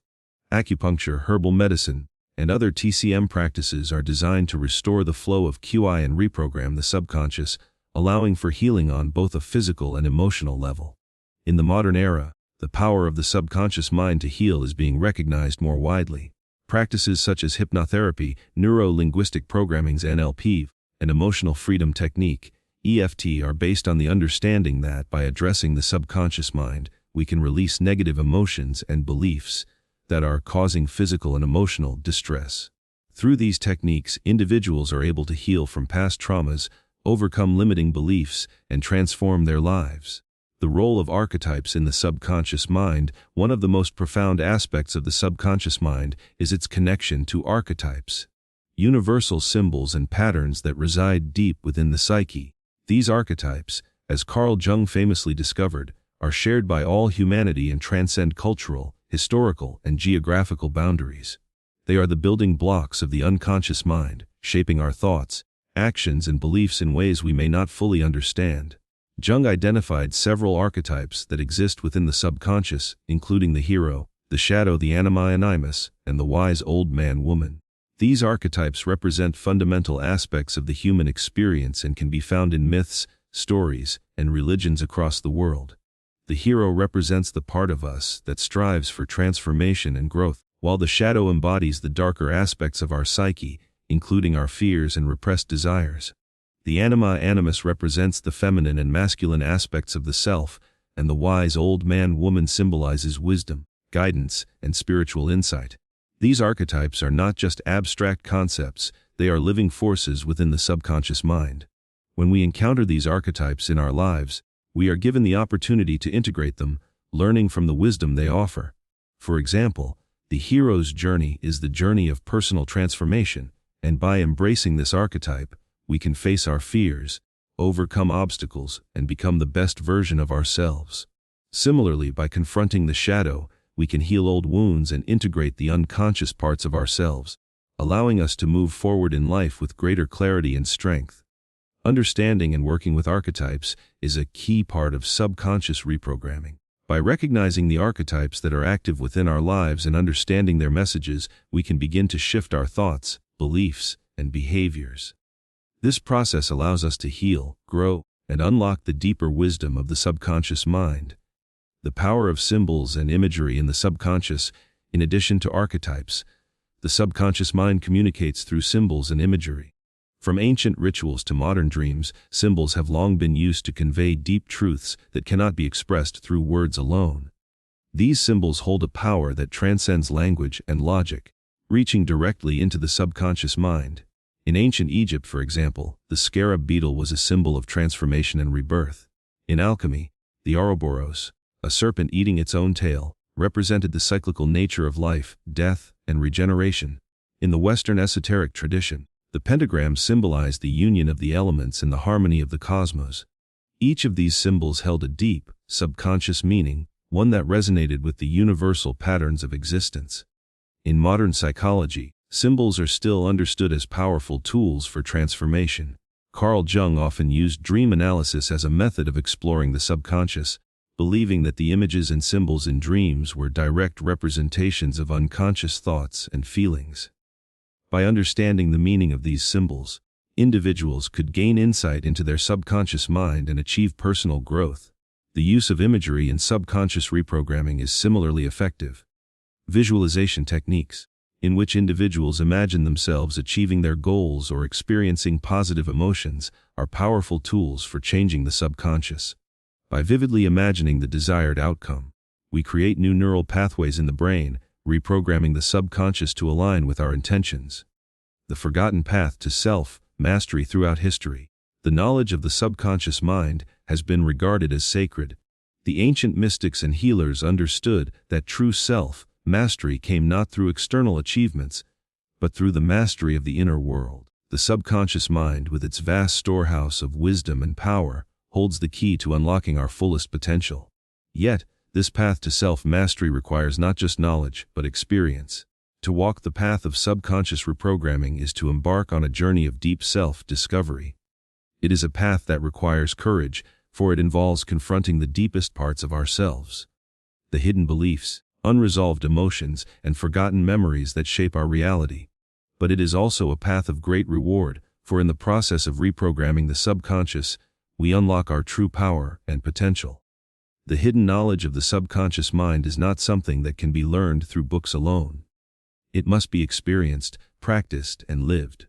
Acupuncture, herbal medicine, and other TCM practices are designed to restore the flow of Qi and reprogram the subconscious, allowing for healing on both a physical and emotional level. In the modern era, the power of the subconscious mind to heal is being recognized more widely. Practices such as hypnotherapy, neuro-linguistic programming's NLP, and emotional freedom technique, EFT, are based on the understanding that by addressing the subconscious mind, we can release negative emotions and beliefs that are causing physical and emotional distress. Through these techniques, individuals are able to heal from past traumas, overcome limiting beliefs, and transform their lives. The role of archetypes in the subconscious mind. One of the most profound aspects of the subconscious mind is its connection to archetypes, universal symbols and patterns that reside deep within the psyche. These archetypes, as Carl Jung famously discovered, are shared by all humanity and transcend cultural, historical, and geographical boundaries. They are the building blocks of the unconscious mind, shaping our thoughts, actions, and beliefs in ways we may not fully understand. Jung identified several archetypes that exist within the subconscious, including the hero, the shadow, the anima animus, and the wise old man-woman. These archetypes represent fundamental aspects of the human experience and can be found in myths, stories, and religions across the world. The hero represents the part of us that strives for transformation and growth, while the shadow embodies the darker aspects of our psyche, including our fears and repressed desires. The anima animus represents the feminine and masculine aspects of the self, and the wise old man-woman symbolizes wisdom, guidance, and spiritual insight. These archetypes are not just abstract concepts, they are living forces within the subconscious mind. When we encounter these archetypes in our lives, we are given the opportunity to integrate them, learning from the wisdom they offer. For example, the hero's journey is the journey of personal transformation, and by embracing this archetype, we can face our fears, overcome obstacles, and become the best version of ourselves. Similarly, by confronting the shadow, we can heal old wounds and integrate the unconscious parts of ourselves, allowing us to move forward in life with greater clarity and strength. Understanding and working with archetypes is a key part of subconscious reprogramming. By recognizing the archetypes that are active within our lives and understanding their messages, we can begin to shift our thoughts, beliefs, and behaviors. This process allows us to heal, grow, and unlock the deeper wisdom of the subconscious mind. The power of symbols and imagery in the subconscious. In addition to archetypes, the subconscious mind communicates through symbols and imagery. From ancient rituals to modern dreams, symbols have long been used to convey deep truths that cannot be expressed through words alone. These symbols hold a power that transcends language and logic, reaching directly into the subconscious mind. In ancient Egypt, for example, the scarab beetle was a symbol of transformation and rebirth. In alchemy, the Ouroboros, a serpent eating its own tail, represented the cyclical nature of life, death, and regeneration. In the Western esoteric tradition, the pentagram symbolized the union of the elements and the harmony of the cosmos. Each of these symbols held a deep, subconscious meaning, one that resonated with the universal patterns of existence. In modern psychology, symbols are still understood as powerful tools for transformation. Carl Jung often used dream analysis as a method of exploring the subconscious, believing that the images and symbols in dreams were direct representations of unconscious thoughts and feelings. By understanding the meaning of these symbols, individuals could gain insight into their subconscious mind and achieve personal growth. The use of imagery in subconscious reprogramming is similarly effective. Visualization techniques, in which individuals imagine themselves achieving their goals or experiencing positive emotions, are powerful tools for changing the subconscious. By vividly imagining the desired outcome, we create new neural pathways in the brain, reprogramming the subconscious to align with our intentions. The forgotten path to self-mastery throughout history. The knowledge of the subconscious mind has been regarded as sacred. The ancient mystics and healers understood that true self-mastery came not through external achievements, but through the mastery of the inner world. The subconscious mind, with its vast storehouse of wisdom and power, holds the key to unlocking our fullest potential. Yet, this path to self-mastery requires not just knowledge, but experience. To walk the path of subconscious reprogramming is to embark on a journey of deep self-discovery. It is a path that requires courage, for it involves confronting the deepest parts of ourselves. The hidden beliefs, unresolved emotions, and forgotten memories that shape our reality. But it is also a path of great reward, for in the process of reprogramming the subconscious, we unlock our true power and potential. The hidden knowledge of the subconscious mind is not something that can be learned through books alone. It must be experienced, practiced, and lived.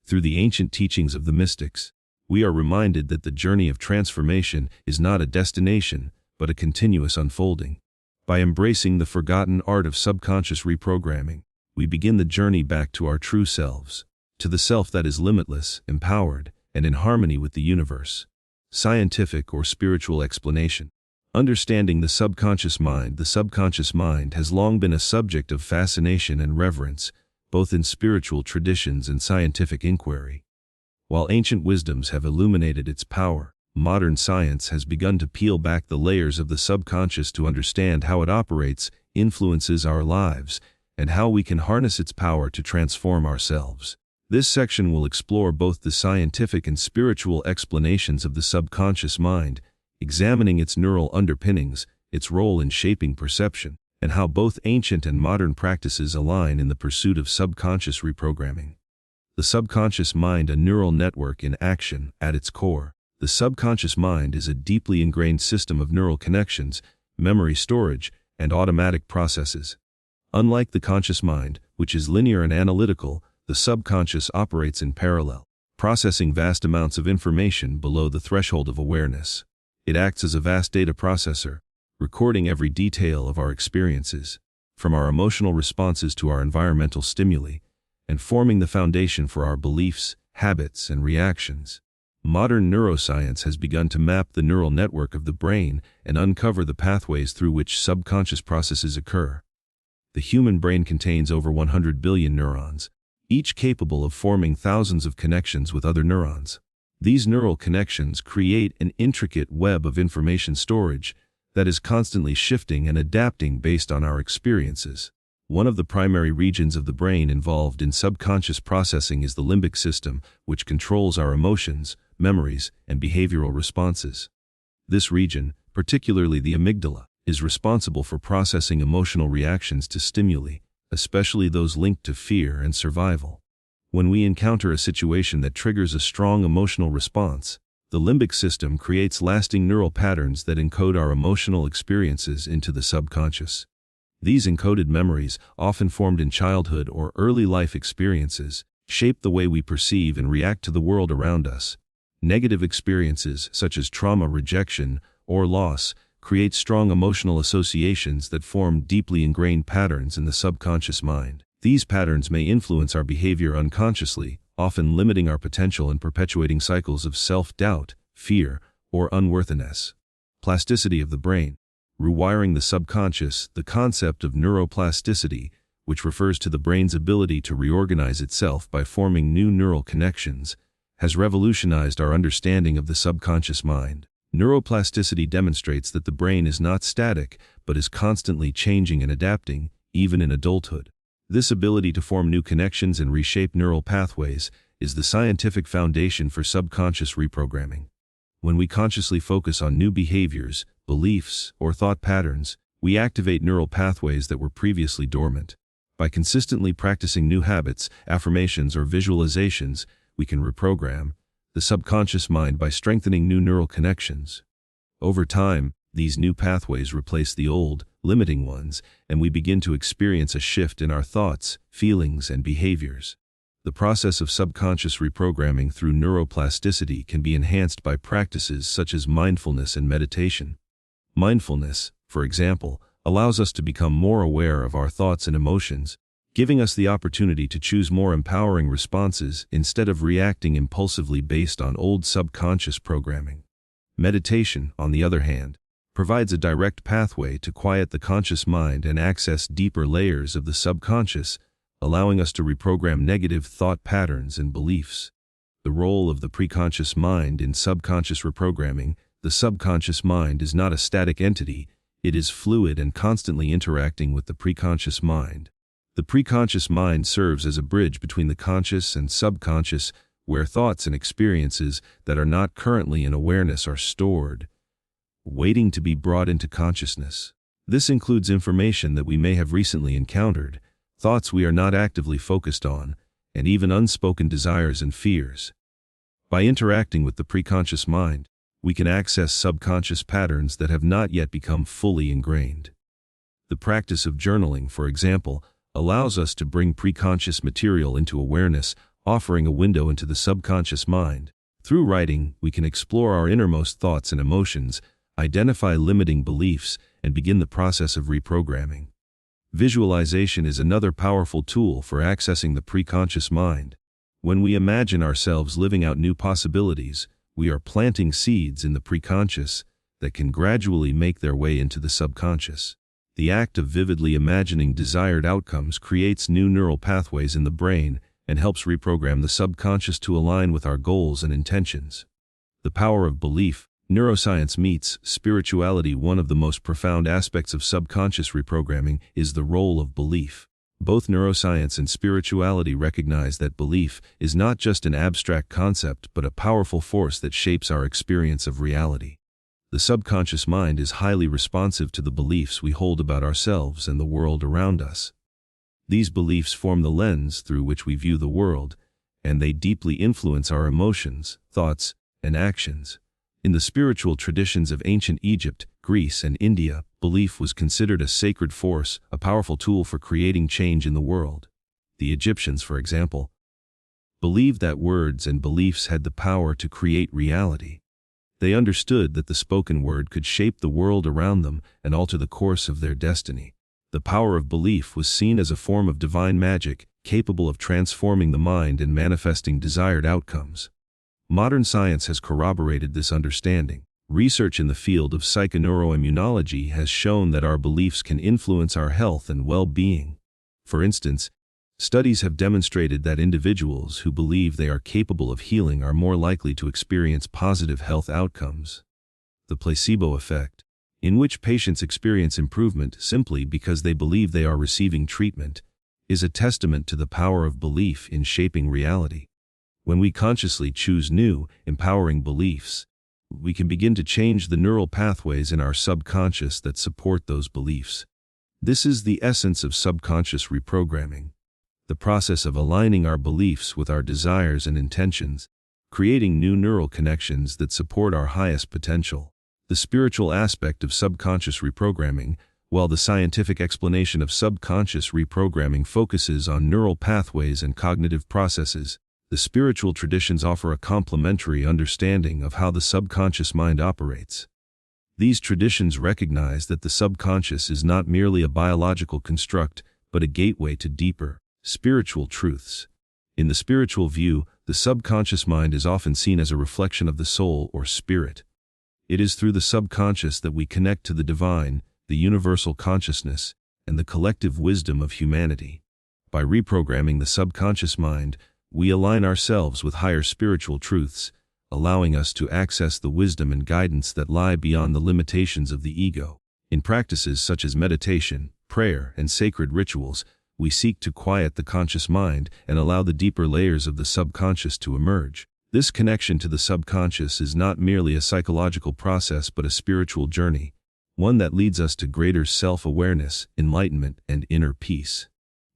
Through the ancient teachings of the mystics, we are reminded that the journey of transformation is not a destination, but a continuous unfolding. By embracing the forgotten art of subconscious reprogramming, we begin the journey back to our true selves, to the self that is limitless, empowered, and in harmony with the universe. Scientific or spiritual explanation. Understanding the subconscious mind. The subconscious mind has long been a subject of fascination and reverence, both in spiritual traditions and scientific inquiry. While ancient wisdoms have illuminated its power, modern science has begun to peel back the layers of the subconscious to understand how it operates, influences our lives, and how we can harness its power to transform ourselves. This section will explore both the scientific and spiritual explanations of the subconscious mind, examining its neural underpinnings, its role in shaping perception, and how both ancient and modern practices align in the pursuit of subconscious reprogramming. The subconscious mind, a neural network in action. At its core, the subconscious mind is a deeply ingrained system of neural connections, memory storage, and automatic processes. Unlike the conscious mind, which is linear and analytical, the subconscious operates in parallel, processing vast amounts of information below the threshold of awareness. It acts as a vast data processor, recording every detail of our experiences, from our emotional responses to our environmental stimuli, and forming the foundation for our beliefs, habits, and reactions. Modern neuroscience has begun to map the neural network of the brain and uncover the pathways through which subconscious processes occur. The human brain contains over 100 billion neurons, each capable of forming thousands of connections with other neurons. These neural connections create an intricate web of information storage that is constantly shifting and adapting based on our experiences. One of the primary regions of the brain involved in subconscious processing is the limbic system, which controls our emotions, memories, and behavioral responses. This region, particularly the amygdala, is responsible for processing emotional reactions to stimuli, especially those linked to fear and survival. When we encounter a situation that triggers a strong emotional response, the limbic system creates lasting neural patterns that encode our emotional experiences into the subconscious. These encoded memories, often formed in childhood or early life experiences, shape the way we perceive and react to the world around us. Negative experiences, such as trauma, rejection, or loss, create strong emotional associations that form deeply ingrained patterns in the subconscious mind. These patterns may influence our behavior unconsciously, often limiting our potential and perpetuating cycles of self-doubt, fear, or unworthiness. Plasticity of the brain. Rewiring the subconscious. The concept of neuroplasticity, which refers to the brain's ability to reorganize itself by forming new neural connections, has revolutionized our understanding of the subconscious mind. Neuroplasticity demonstrates that the brain is not static, but is constantly changing and adapting, even in adulthood. This ability to form new connections and reshape neural pathways is the scientific foundation for subconscious reprogramming. When we consciously focus on new behaviors, beliefs, or thought patterns, we activate neural pathways that were previously dormant. By consistently practicing new habits, affirmations, or visualizations, we can reprogram the subconscious mind by strengthening new neural connections. Over time, these new pathways replace the old, limiting ones, and we begin to experience a shift in our thoughts, feelings, and behaviors. The process of subconscious reprogramming through neuroplasticity can be enhanced by practices such as mindfulness and meditation. Mindfulness, for example, allows us to become more aware of our thoughts and emotions, giving us the opportunity to choose more empowering responses instead of reacting impulsively based on old subconscious programming. Meditation, on the other hand, provides a direct pathway to quiet the conscious mind and access deeper layers of the subconscious, allowing us to reprogram negative thought patterns and beliefs. The role of the preconscious mind in subconscious reprogramming. The subconscious mind is not a static entity, it is fluid and constantly interacting with the preconscious mind. The preconscious mind serves as a bridge between the conscious and subconscious, where thoughts and experiences that are not currently in awareness are stored, waiting to be brought into consciousness. This includes information that we may have recently encountered, thoughts we are not actively focused on, and even unspoken desires and fears. By interacting with the preconscious mind, we can access subconscious patterns that have not yet become fully ingrained. The practice of journaling, for example, allows us to bring preconscious material into awareness, offering a window into the subconscious mind. Through writing, we can explore our innermost thoughts and emotions, identify limiting beliefs, and begin the process of reprogramming. Visualization is another powerful tool for accessing the preconscious mind. When we imagine ourselves living out new possibilities, we are planting seeds in the preconscious that can gradually make their way into the subconscious. The act of vividly imagining desired outcomes creates new neural pathways in the brain and helps reprogram the subconscious to align with our goals and intentions. The power of belief. Neuroscience meets spirituality. One of the most profound aspects of subconscious reprogramming is the role of belief. Both neuroscience and spirituality recognize that belief is not just an abstract concept but a powerful force that shapes our experience of reality. The subconscious mind is highly responsive to the beliefs we hold about ourselves and the world around us. These beliefs form the lens through which we view the world, and they deeply influence our emotions, thoughts, and actions. In the spiritual traditions of ancient Egypt, Greece, and India, belief was considered a sacred force, a powerful tool for creating change in the world. The Egyptians, for example, believed that words and beliefs had the power to create reality. They understood that the spoken word could shape the world around them and alter the course of their destiny. The power of belief was seen as a form of divine magic, capable of transforming the mind and manifesting desired outcomes. Modern science has corroborated this understanding. Research in the field of psychoneuroimmunology has shown that our beliefs can influence our health and well-being. For instance, studies have demonstrated that individuals who believe they are capable of healing are more likely to experience positive health outcomes. The placebo effect, in which patients experience improvement simply because they believe they are receiving treatment, is a testament to the power of belief in shaping reality. When we consciously choose new, empowering beliefs, we can begin to change the neural pathways in our subconscious that support those beliefs. This is the essence of subconscious reprogramming, the process of aligning our beliefs with our desires and intentions, creating new neural connections that support our highest potential. The spiritual aspect of subconscious reprogramming. While the scientific explanation of subconscious reprogramming focuses on neural pathways and cognitive processes, the spiritual traditions offer a complementary understanding of how the subconscious mind operates. These traditions recognize that the subconscious is not merely a biological construct, but a gateway to deeper, spiritual truths. In the spiritual view, the subconscious mind is often seen as a reflection of the soul or spirit. It is through the subconscious that we connect to the divine, the universal consciousness, and the collective wisdom of humanity. By reprogramming the subconscious mind, we align ourselves with higher spiritual truths, allowing us to access the wisdom and guidance that lie beyond the limitations of the ego. In practices such as meditation, prayer, and sacred rituals, we seek to quiet the conscious mind and allow the deeper layers of the subconscious to emerge. This connection to the subconscious is not merely a psychological process but a spiritual journey, one that leads us to greater self-awareness, enlightenment, and inner peace.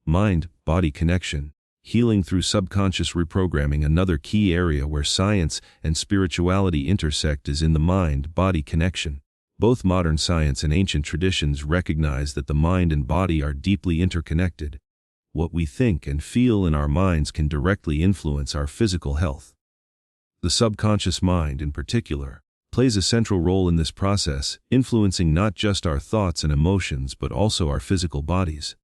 Mind-body connection. Healing through subconscious reprogramming. Another key area where science and spirituality intersect is in the mind-body connection. Both modern science and ancient traditions recognize that the mind and body are deeply interconnected. What we think and feel in our minds can directly influence our physical health. The subconscious mind, in particular, plays a central role in this process, influencing not just our thoughts and emotions but also our physical bodies.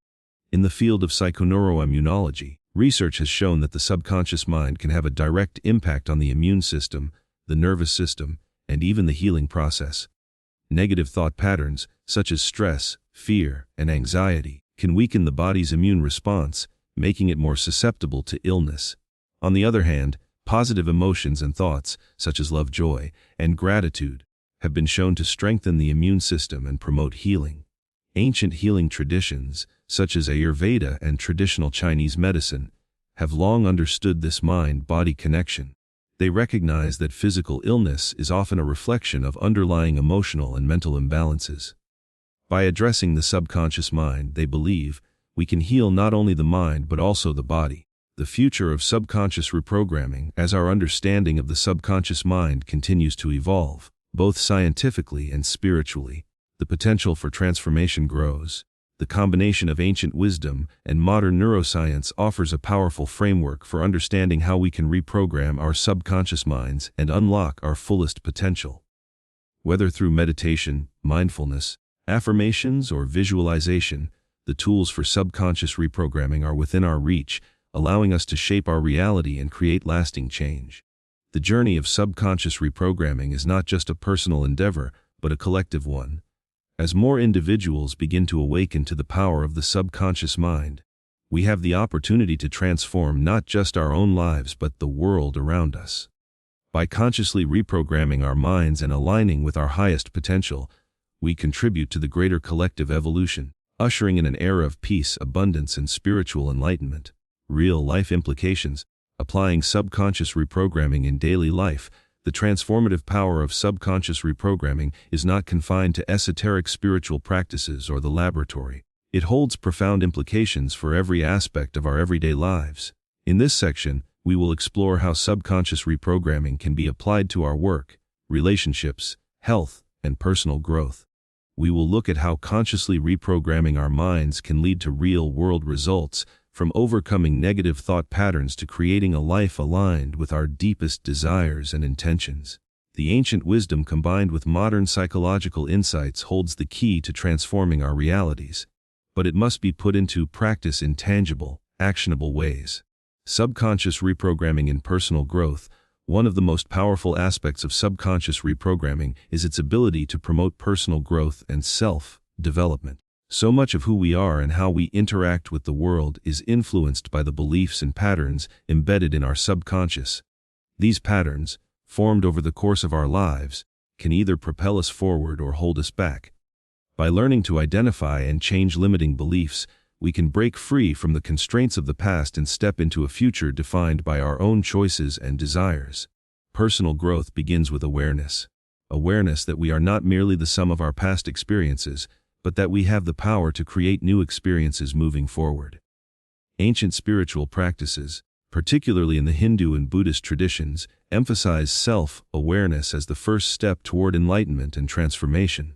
In the field of psychoneuroimmunology, research has shown that the subconscious mind can have a direct impact on the immune system, the nervous system, and even the healing process. Negative thought patterns, such as stress, fear, and anxiety, can weaken the body's immune response, making it more susceptible to illness. On the other hand, positive emotions and thoughts, such as love, joy, and gratitude, have been shown to strengthen the immune system and promote healing. Ancient healing traditions, such as Ayurveda and traditional Chinese medicine, have long understood this mind-body connection. They recognize that physical illness is often a reflection of underlying emotional and mental imbalances. By addressing the subconscious mind, they believe, we can heal not only the mind but also the body. The future of subconscious reprogramming. As our understanding of the subconscious mind continues to evolve, both scientifically and spiritually, the potential for transformation grows. The combination of ancient wisdom and modern neuroscience offers a powerful framework for understanding how we can reprogram our subconscious minds and unlock our fullest potential. Whether through meditation, mindfulness, affirmations, or visualization, the tools for subconscious reprogramming are within our reach, allowing us to shape our reality and create lasting change. The journey of subconscious reprogramming is not just a personal endeavor, but a collective one. As more individuals begin to awaken to the power of the subconscious mind, we have the opportunity to transform not just our own lives but the world around us. By consciously reprogramming our minds and aligning with our highest potential, we contribute to the greater collective evolution, ushering in an era of peace, abundance, and spiritual enlightenment. Real-life implications. Applying subconscious reprogramming in daily life. The transformative power of subconscious reprogramming is not confined to esoteric spiritual practices or the laboratory. It holds profound implications for every aspect of our everyday lives. In this section, we will explore how subconscious reprogramming can be applied to our work, relationships, health, and personal growth. We will look at how consciously reprogramming our minds can lead to real-world results, from overcoming negative thought patterns to creating a life aligned with our deepest desires and intentions. The ancient wisdom combined with modern psychological insights holds the key to transforming our realities, but it must be put into practice in tangible, actionable ways. Subconscious reprogramming in personal growth. One of the most powerful aspects of subconscious reprogramming is its ability to promote personal growth and self-development. So much of who we are and how we interact with the world is influenced by the beliefs and patterns embedded in our subconscious. These patterns, formed over the course of our lives, can either propel us forward or hold us back. By learning to identify and change limiting beliefs, we can break free from the constraints of the past and step into a future defined by our own choices and desires. Personal growth begins with awareness. Awareness that we are not merely the sum of our past experiences, but that we have the power to create new experiences moving forward. Ancient spiritual practices, particularly in the Hindu and Buddhist traditions, emphasize self-awareness as the first step toward enlightenment and transformation.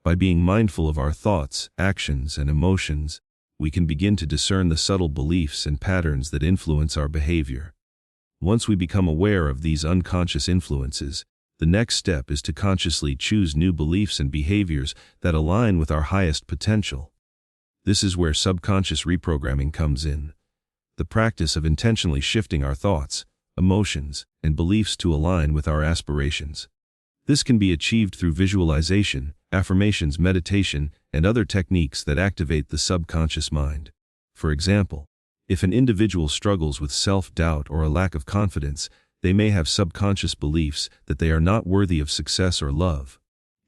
By being mindful of our thoughts, actions, and emotions, we can begin to discern the subtle beliefs and patterns that influence our behavior. Once we become aware of these unconscious influences, the next step is to consciously choose new beliefs and behaviors that align with our highest potential. This is where subconscious reprogramming comes in. The practice of intentionally shifting our thoughts, emotions, and beliefs to align with our aspirations. This can be achieved through visualization, affirmations, meditation, and other techniques that activate the subconscious mind. For example, if an individual struggles with self-doubt or a lack of confidence, they may have subconscious beliefs that they are not worthy of success or love.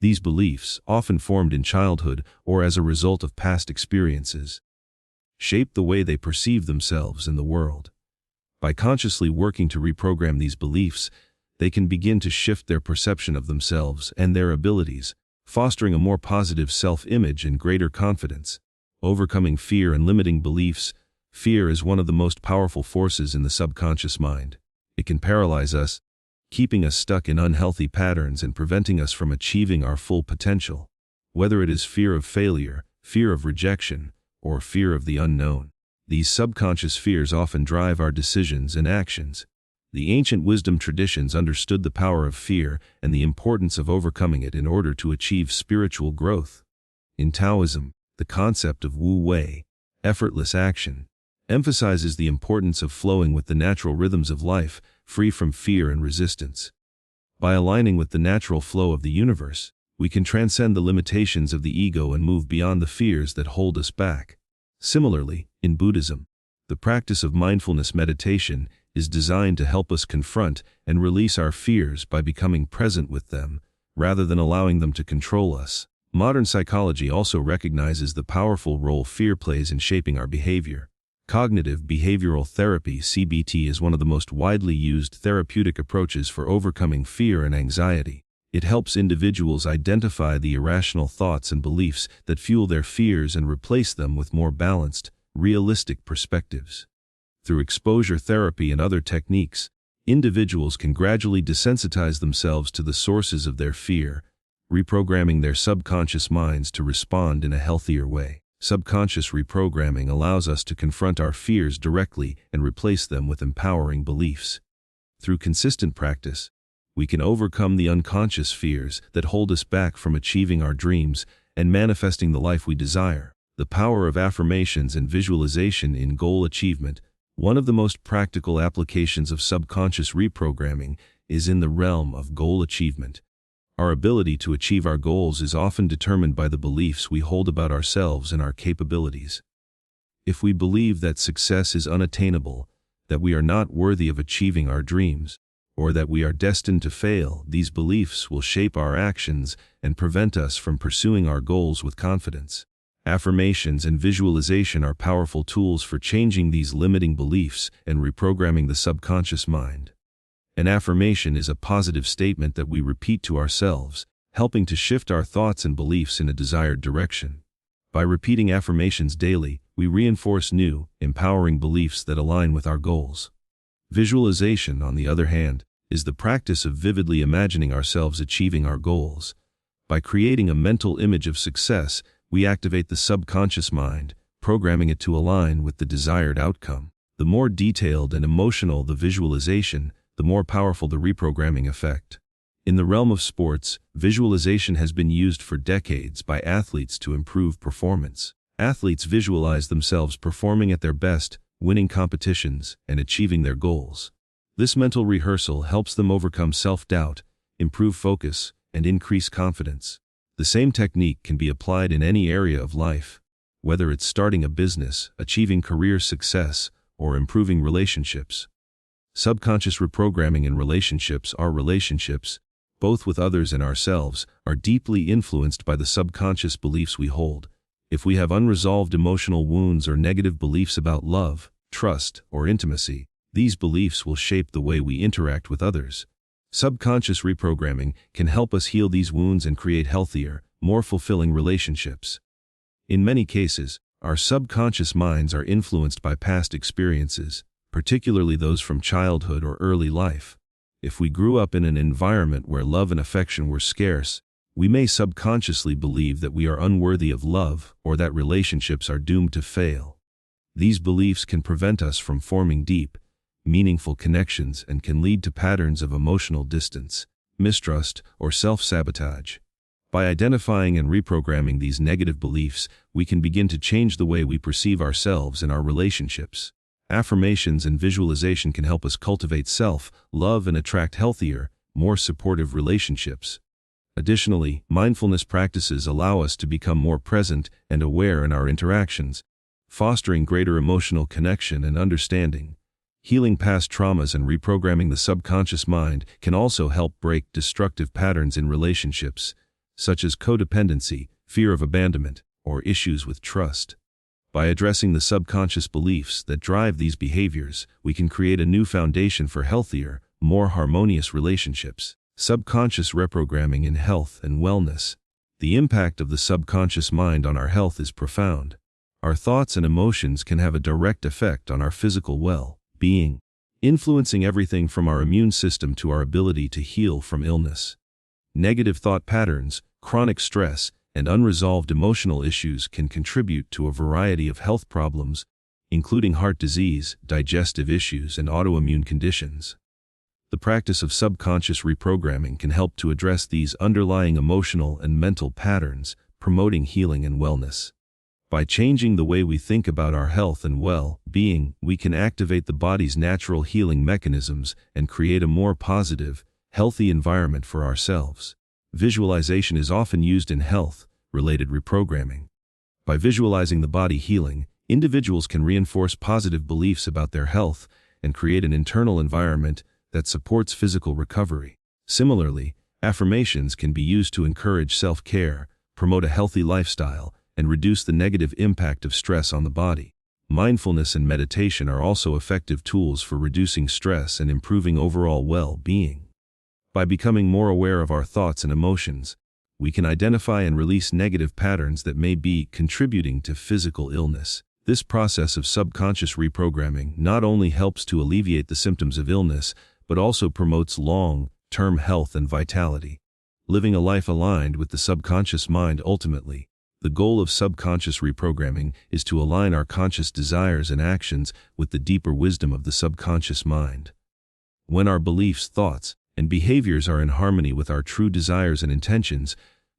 These beliefs, often formed in childhood or as a result of past experiences, shape the way they perceive themselves in the world. By consciously working to reprogram these beliefs, they can begin to shift their perception of themselves and their abilities, fostering a more positive self-image and greater confidence. Overcoming fear and limiting beliefs. Fear is one of the most powerful forces in the subconscious mind. It can paralyze us, keeping us stuck in unhealthy patterns and preventing us from achieving our full potential. Whether it is fear of failure, fear of rejection, or fear of the unknown, these subconscious fears often drive our decisions and actions. The ancient wisdom traditions understood the power of fear and the importance of overcoming it in order to achieve spiritual growth. In Taoism, the concept of Wu Wei, effortless action, emphasizes the importance of flowing with the natural rhythms of life, free from fear and resistance. By aligning with the natural flow of the universe, we can transcend the limitations of the ego and move beyond the fears that hold us back. Similarly, in Buddhism, the practice of mindfulness meditation is designed to help us confront and release our fears by becoming present with them, rather than allowing them to control us. Modern psychology also recognizes the powerful role fear plays in shaping our behavior. Cognitive behavioral therapy (CBT) is one of the most widely used therapeutic approaches for overcoming fear and anxiety. It helps individuals identify the irrational thoughts and beliefs that fuel their fears and replace them with more balanced, realistic perspectives. Through exposure therapy and other techniques, individuals can gradually desensitize themselves to the sources of their fear, reprogramming their subconscious minds to respond in a healthier way. Subconscious reprogramming allows us to confront our fears directly and replace them with empowering beliefs. Through consistent practice, we can overcome the unconscious fears that hold us back from achieving our dreams and manifesting the life we desire. The power of affirmations and visualization in goal achievement. One of the most practical applications of subconscious reprogramming is in the realm of goal achievement. Our ability to achieve our goals is often determined by the beliefs we hold about ourselves and our capabilities. If we believe that success is unattainable, that we are not worthy of achieving our dreams, or that we are destined to fail, these beliefs will shape our actions and prevent us from pursuing our goals with confidence. Affirmations and visualization are powerful tools for changing these limiting beliefs and reprogramming the subconscious mind. An affirmation is a positive statement that we repeat to ourselves, helping to shift our thoughts and beliefs in a desired direction. By repeating affirmations daily, we reinforce new, empowering beliefs that align with our goals. Visualization, on the other hand, is the practice of vividly imagining ourselves achieving our goals. By creating a mental image of success, we activate the subconscious mind, programming it to align with the desired outcome. The more detailed and emotional the visualization, the more powerful the reprogramming effect. In the realm of sports, visualization has been used for decades by athletes to improve performance. Athletes visualize themselves performing at their best, winning competitions, and achieving their goals. This mental rehearsal helps them overcome self-doubt, improve focus, and increase confidence. The same technique can be applied in any area of life, whether it's starting a business, achieving career success, or improving relationships. Subconscious reprogramming in relationships. Our relationships, both with others and ourselves, are deeply influenced by the subconscious beliefs we hold. If we have unresolved emotional wounds or negative beliefs about love, trust, or intimacy, these beliefs will shape the way we interact with others. Subconscious reprogramming can help us heal these wounds and create healthier, more fulfilling relationships. In many cases, our subconscious minds are influenced by past experiences, particularly those from childhood or early life. If we grew up in an environment where love and affection were scarce, we may subconsciously believe that we are unworthy of love or that relationships are doomed to fail. These beliefs can prevent us from forming deep, meaningful connections and can lead to patterns of emotional distance, mistrust, or self-sabotage. By identifying and reprogramming these negative beliefs, we can begin to change the way we perceive ourselves and our relationships. Affirmations and visualization can help us cultivate self-love and attract healthier, more supportive relationships. Additionally, mindfulness practices allow us to become more present and aware in our interactions, fostering greater emotional connection and understanding. Healing past traumas and reprogramming the subconscious mind can also help break destructive patterns in relationships, such as codependency, fear of abandonment, or issues with trust. By addressing the subconscious beliefs that drive these behaviors, we can create a new foundation for healthier, more harmonious relationships. Subconscious reprogramming in health and wellness. The impact of the subconscious mind on our health is profound. Our thoughts and emotions can have a direct effect on our physical well-being, influencing everything from our immune system to our ability to heal from illness. Negative thought patterns, chronic stress, and unresolved emotional issues can contribute to a variety of health problems, including heart disease, digestive issues, and autoimmune conditions. The practice of subconscious reprogramming can help to address these underlying emotional and mental patterns, promoting healing and wellness. By changing the way we think about our health and well-being, we can activate the body's natural healing mechanisms and create a more positive, healthy environment for ourselves. Visualization is often used in health-related reprogramming. By visualizing the body healing, individuals can reinforce positive beliefs about their health and create an internal environment that supports physical recovery. Similarly, affirmations can be used to encourage self-care, promote a healthy lifestyle, and reduce the negative impact of stress on the body. Mindfulness and meditation are also effective tools for reducing stress and improving overall well-being. By becoming more aware of our thoughts and emotions, we can identify and release negative patterns that may be contributing to physical illness. This process of subconscious reprogramming not only helps to alleviate the symptoms of illness, but also promotes long-term health and vitality. Living a life aligned with the subconscious mind. Ultimately, the goal of subconscious reprogramming is to align our conscious desires and actions with the deeper wisdom of the subconscious mind. When our beliefs, thoughts, and behaviors are in harmony with our true desires and intentions,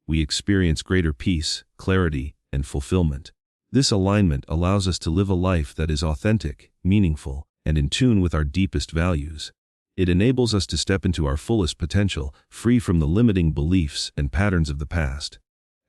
we experience greater peace, clarity, and fulfillment. This alignment allows us to live a life that is authentic, meaningful, and in tune with our deepest values. It enables us to step into our fullest potential, free from the limiting beliefs and patterns of the past.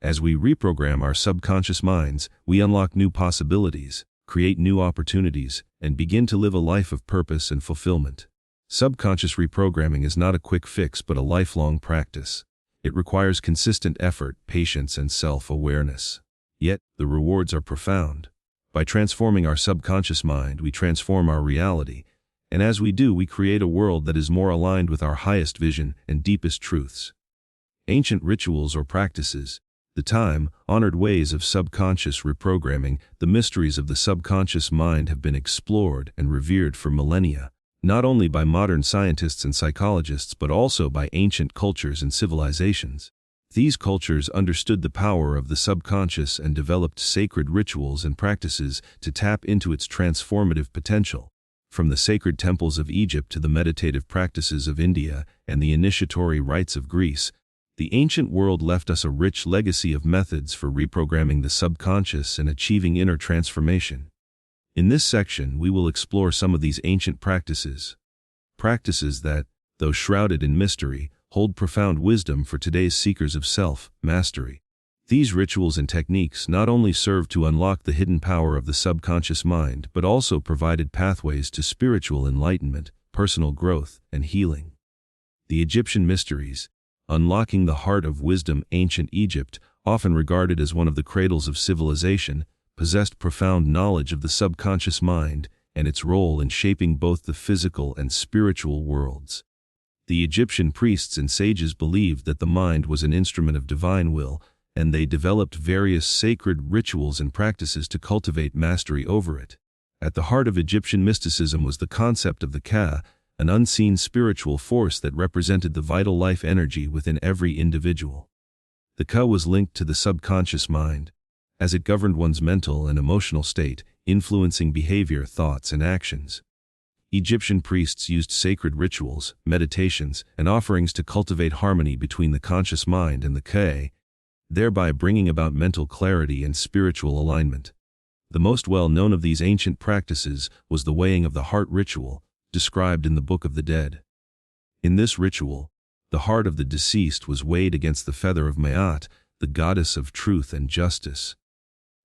As we reprogram our subconscious minds, we unlock new possibilities, create new opportunities, and begin to live a life of purpose and fulfillment. Subconscious reprogramming is not a quick fix but a lifelong practice. It requires consistent effort, patience, and self-awareness. Yet, the rewards are profound. By transforming our subconscious mind, we transform our reality, and as we do, we create a world that is more aligned with our highest vision and deepest truths. Ancient rituals or practices. The time-honored ways of subconscious reprogramming, the mysteries of the subconscious mind have been explored and revered for millennia, not only by modern scientists and psychologists but also by ancient cultures and civilizations. These cultures understood the power of the subconscious and developed sacred rituals and practices to tap into its transformative potential. From the sacred temples of Egypt to the meditative practices of India and the initiatory rites of Greece, the ancient world left us a rich legacy of methods for reprogramming the subconscious and achieving inner transformation. In this section, we will explore some of these ancient practices. Practices that, though shrouded in mystery, hold profound wisdom for today's seekers of self-mastery. These rituals and techniques not only served to unlock the hidden power of the subconscious mind, but also provided pathways to spiritual enlightenment, personal growth, and healing. The Egyptian mysteries. Unlocking the heart of wisdom. Ancient Egypt, often regarded as one of the cradles of civilization, possessed profound knowledge of the subconscious mind and its role in shaping both the physical and spiritual worlds. The Egyptian priests and sages believed that the mind was an instrument of divine will, and they developed various sacred rituals and practices to cultivate mastery over it. At the heart of Egyptian mysticism was the concept of the Ka, an unseen spiritual force that represented the vital life energy within every individual. The Ka was linked to the subconscious mind, as it governed one's mental and emotional state, influencing behavior, thoughts, and actions. Egyptian priests used sacred rituals, meditations, and offerings to cultivate harmony between the conscious mind and the Ka, thereby bringing about mental clarity and spiritual alignment. The most well-known of these ancient practices was the weighing of the heart ritual, described in the Book of the Dead. In this ritual, The heart of the deceased was weighed against the feather of Maat, the goddess of truth and justice.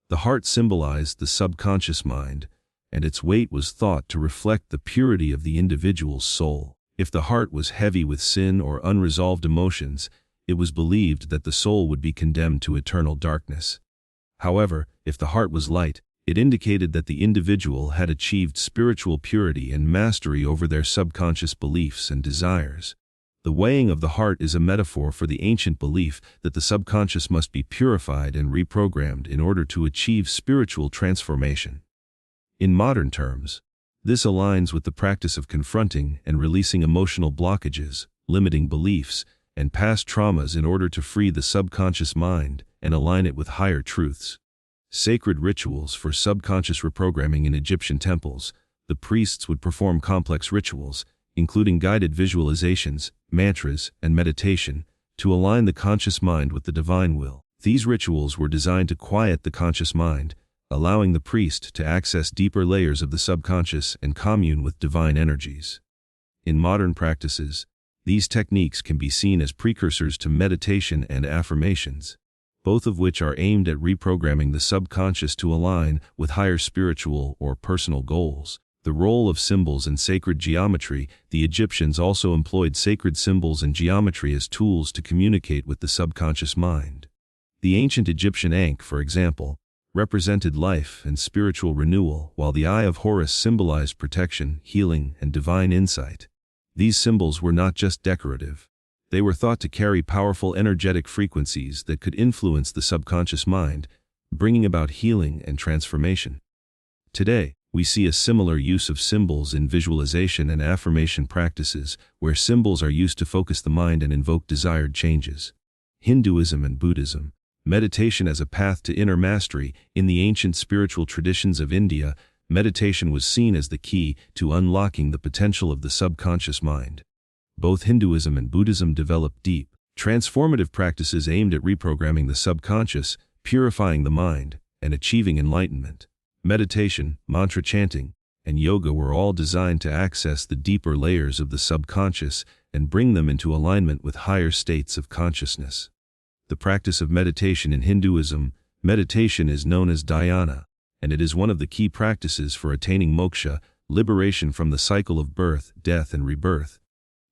The heart symbolized the subconscious mind, and its weight was thought to reflect the purity of the individual's soul. If the heart was heavy with sin or unresolved emotions, it was believed that the soul would be condemned to eternal darkness. However, if the heart was light, it indicated that the individual had achieved spiritual purity and mastery over their subconscious beliefs and desires. The weighing of the heart is a metaphor for the ancient belief that the subconscious must be purified and reprogrammed in order to achieve spiritual transformation. In modern terms, this aligns with the practice of confronting and releasing emotional blockages, limiting beliefs, and past traumas in order to free the subconscious mind and align it with higher truths. Sacred rituals for subconscious reprogramming in Egyptian temples. The priests would perform complex rituals, including guided visualizations, mantras, and meditation, to align the conscious mind with the divine will. These rituals were designed to quiet the conscious mind, allowing the priest to access deeper layers of the subconscious and commune with divine energies. In modern practices, these techniques can be seen as precursors to meditation and affirmations, both of which are aimed at reprogramming the subconscious to align with higher spiritual or personal goals. The role of symbols in sacred geometry. The Egyptians also employed sacred symbols and geometry as tools to communicate with the subconscious mind. The ancient Egyptian Ankh, for example, represented life and spiritual renewal, while the Eye of Horus symbolized protection, healing, and divine insight. These symbols were not just decorative. They were thought to carry powerful energetic frequencies that could influence the subconscious mind, bringing about healing and transformation. Today, we see a similar use of symbols in visualization and affirmation practices, where symbols are used to focus the mind and invoke desired changes. Hinduism and Buddhism. Meditation as a path to inner mastery. In the ancient spiritual traditions of India, meditation was seen as the key to unlocking the potential of the subconscious mind. Both Hinduism and Buddhism developed deep, transformative practices aimed at reprogramming the subconscious, purifying the mind, and achieving enlightenment. Meditation, mantra chanting, and yoga were all designed to access the deeper layers of the subconscious and bring them into alignment with higher states of consciousness. The practice of meditation in Hinduism. Meditation is known as dhyana, and it is one of the key practices for attaining moksha, liberation from the cycle of birth, death, and rebirth.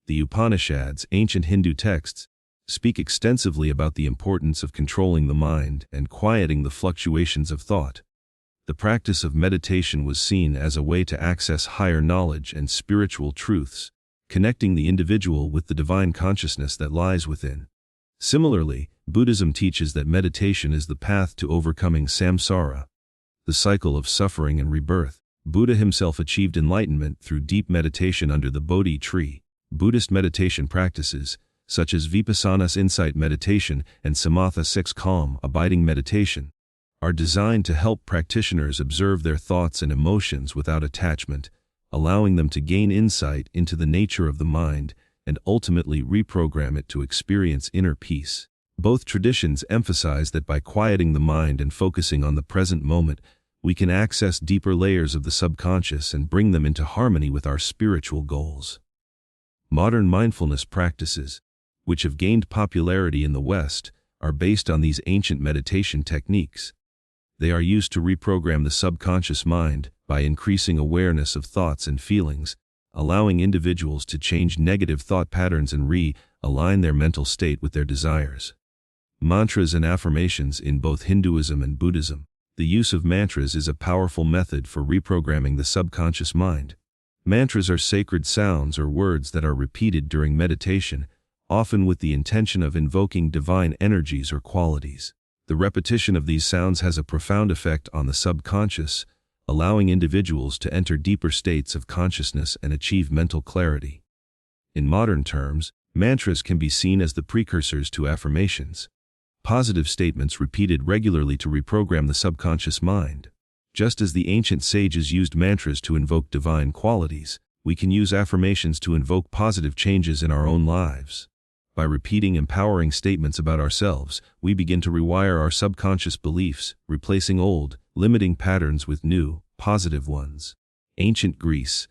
The Upanishads, ancient Hindu texts, speak extensively about the importance of controlling the mind and quieting the fluctuations of thought. The practice of meditation was seen as a way to access higher knowledge and spiritual truths, connecting the individual with the divine consciousness that lies within. Similarly, Buddhism teaches that meditation is the path to overcoming samsara, the cycle of suffering and rebirth. Buddha himself achieved enlightenment through deep meditation under the Bodhi tree. Buddhist meditation practices, such as Vipassana insight meditation and Samatha 6 calm abiding meditation, are designed to help practitioners observe their thoughts and emotions without attachment, allowing them to gain insight into the nature of the mind and ultimately reprogram it to experience inner peace. Both traditions emphasize that by quieting the mind and focusing on the present moment, we can access deeper layers of the subconscious and bring them into harmony with our spiritual goals. Modern mindfulness practices, which have gained popularity in the West, are based on these ancient meditation techniques. They are used to reprogram the subconscious mind by increasing awareness of thoughts and feelings, allowing individuals to change negative thought patterns and realign their mental state with their desires. Mantras and affirmations. In both Hinduism and Buddhism, the use of mantras is a powerful method for reprogramming the subconscious mind. Mantras are sacred sounds or words that are repeated during meditation, often with the intention of invoking divine energies or qualities. The repetition of these sounds has a profound effect on the subconscious, allowing individuals to enter deeper states of consciousness and achieve mental clarity. In modern terms, mantras can be seen as the precursors to affirmations, positive statements repeated regularly to reprogram the subconscious mind. Just as the ancient sages used mantras to invoke divine qualities, we can use affirmations to invoke positive changes in our own lives. By repeating empowering statements about ourselves, we begin to rewire our subconscious beliefs, replacing old, limiting patterns with new, positive ones. Ancient Greece.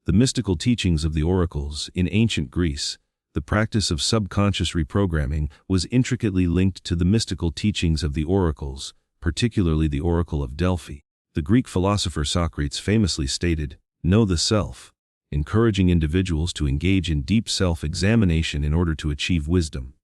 The mystical teachings of the oracles. In ancient Greece, The practice of subconscious reprogramming was intricately linked to the mystical teachings of the oracles, particularly the Oracle of Delphi. The Greek philosopher Socrates famously stated, "Know the self," encouraging individuals to engage in deep self-examination in order to achieve wisdom.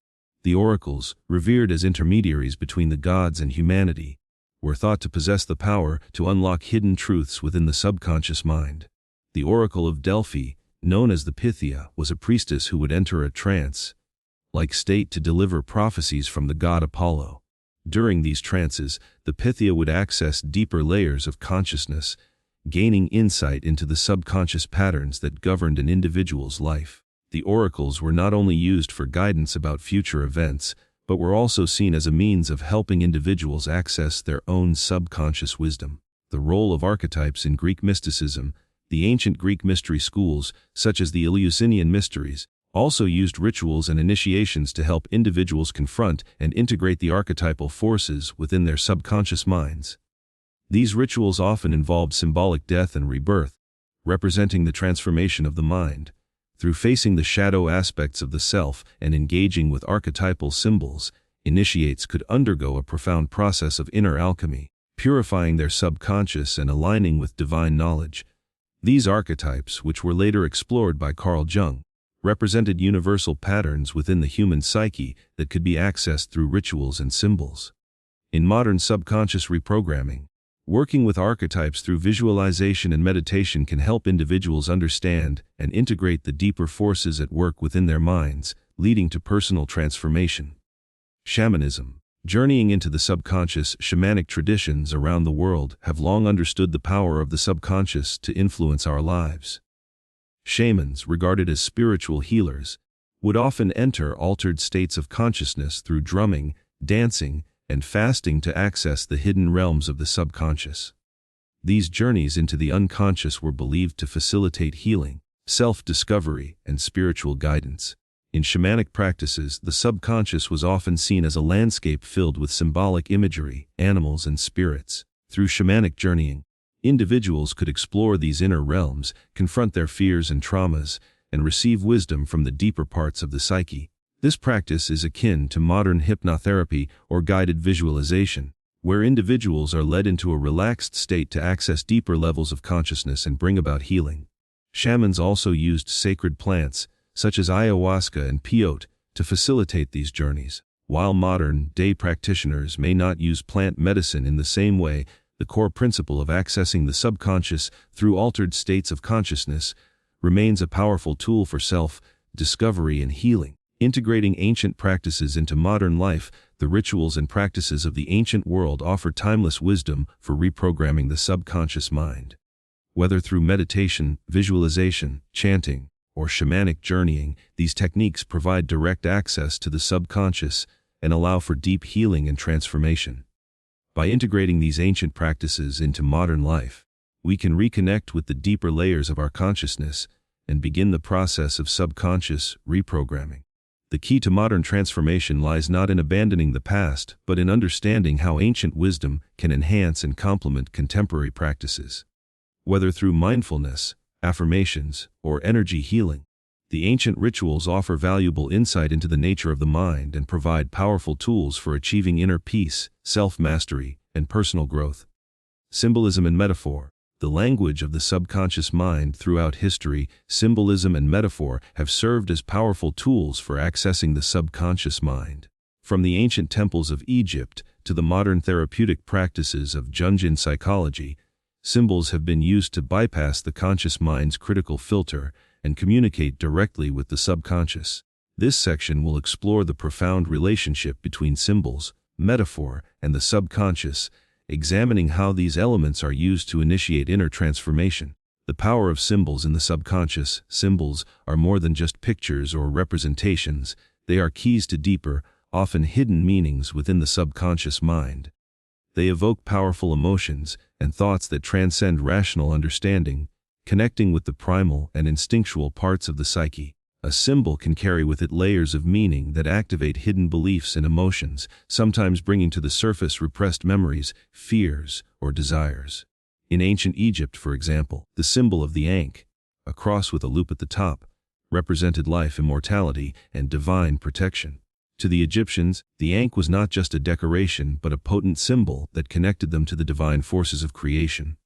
The oracles, revered as intermediaries between the gods and humanity, were thought to possess the power to unlock hidden truths within the subconscious mind. The Oracle of Delphi, known as the Pythia, was a priestess who would enter a trance-like state to deliver prophecies from the god Apollo. During these trances, the Pythia would access deeper layers of consciousness, gaining insight into the subconscious patterns that governed an individual's life. The oracles were not only used for guidance about future events, but were also seen as a means of helping individuals access their own subconscious wisdom. The role of archetypes in Greek mysticism. The ancient Greek mystery schools, such as the Eleusinian mysteries, also used rituals and initiations to help individuals confront and integrate the archetypal forces within their subconscious minds. These rituals often involved symbolic death and rebirth, representing the transformation of the mind. Through facing the shadow aspects of the self and engaging with archetypal symbols, initiates could undergo a profound process of inner alchemy, purifying their subconscious and aligning with divine knowledge. These archetypes, which were later explored by Carl Jung, represented universal patterns within the human psyche that could be accessed through rituals and symbols. In modern subconscious reprogramming, working with archetypes through visualization and meditation can help individuals understand and integrate the deeper forces at work within their minds, leading to personal transformation. Shamanism. Journeying into the subconscious, shamanic traditions around the world have long understood the power of the subconscious to influence our lives. Shamans, regarded as spiritual healers, would often enter altered states of consciousness through drumming, dancing, and fasting to access the hidden realms of the subconscious. These journeys into the unconscious were believed to facilitate healing, self-discovery, and spiritual guidance. In shamanic practices, the subconscious was often seen as a landscape filled with symbolic imagery, animals, and spirits. Through shamanic journeying, individuals could explore these inner realms, confront their fears and traumas, and receive wisdom from the deeper parts of the psyche. This practice is akin to modern hypnotherapy or guided visualization, where individuals are led into a relaxed state to access deeper levels of consciousness and bring about healing. Shamans also used sacred plants, such as ayahuasca and peyote, to facilitate these journeys. While modern-day practitioners may not use plant medicine in the same way, the core principle of accessing the subconscious through altered states of consciousness remains a powerful tool for self-discovery and healing. Integrating ancient practices into modern life, the rituals and practices of the ancient world offer timeless wisdom for reprogramming the subconscious mind. Whether through meditation, visualization, chanting, or shamanic journeying, these techniques provide direct access to the subconscious and allow for deep healing and transformation. By integrating these ancient practices into modern life, we can reconnect with the deeper layers of our consciousness and begin the process of subconscious reprogramming. The key to modern transformation lies not in abandoning the past, but in understanding how ancient wisdom can enhance and complement contemporary practices. Whether through mindfulness, affirmations, or energy healing, the ancient rituals offer valuable insight into the nature of the mind and provide powerful tools for achieving inner peace, self-mastery, and personal growth. Symbolism and metaphor. The language of the subconscious mind throughout history, symbolism and metaphor have served as powerful tools for accessing the subconscious mind. From the ancient temples of Egypt to the modern therapeutic practices of Jungian psychology, symbols have been used to bypass the conscious mind's critical filter and communicate directly with the subconscious. This section will explore the profound relationship between symbols, metaphor, and the subconscious, examining how these elements are used to initiate inner transformation. The power of symbols in the subconscious. Symbols are more than just pictures or representations. They are keys to deeper, often hidden meanings within the subconscious mind. They evoke powerful emotions and thoughts that transcend rational understanding, connecting with the primal and instinctual parts of the psyche. A symbol can carry with it layers of meaning that activate hidden beliefs and emotions, sometimes bringing to the surface repressed memories, fears, or desires. In ancient Egypt, for example, the symbol of the ankh, a cross with a loop at the top, represented life, immortality, and divine protection. To the Egyptians, the ankh was not just a decoration but a potent symbol that connected them to the divine forces of creation.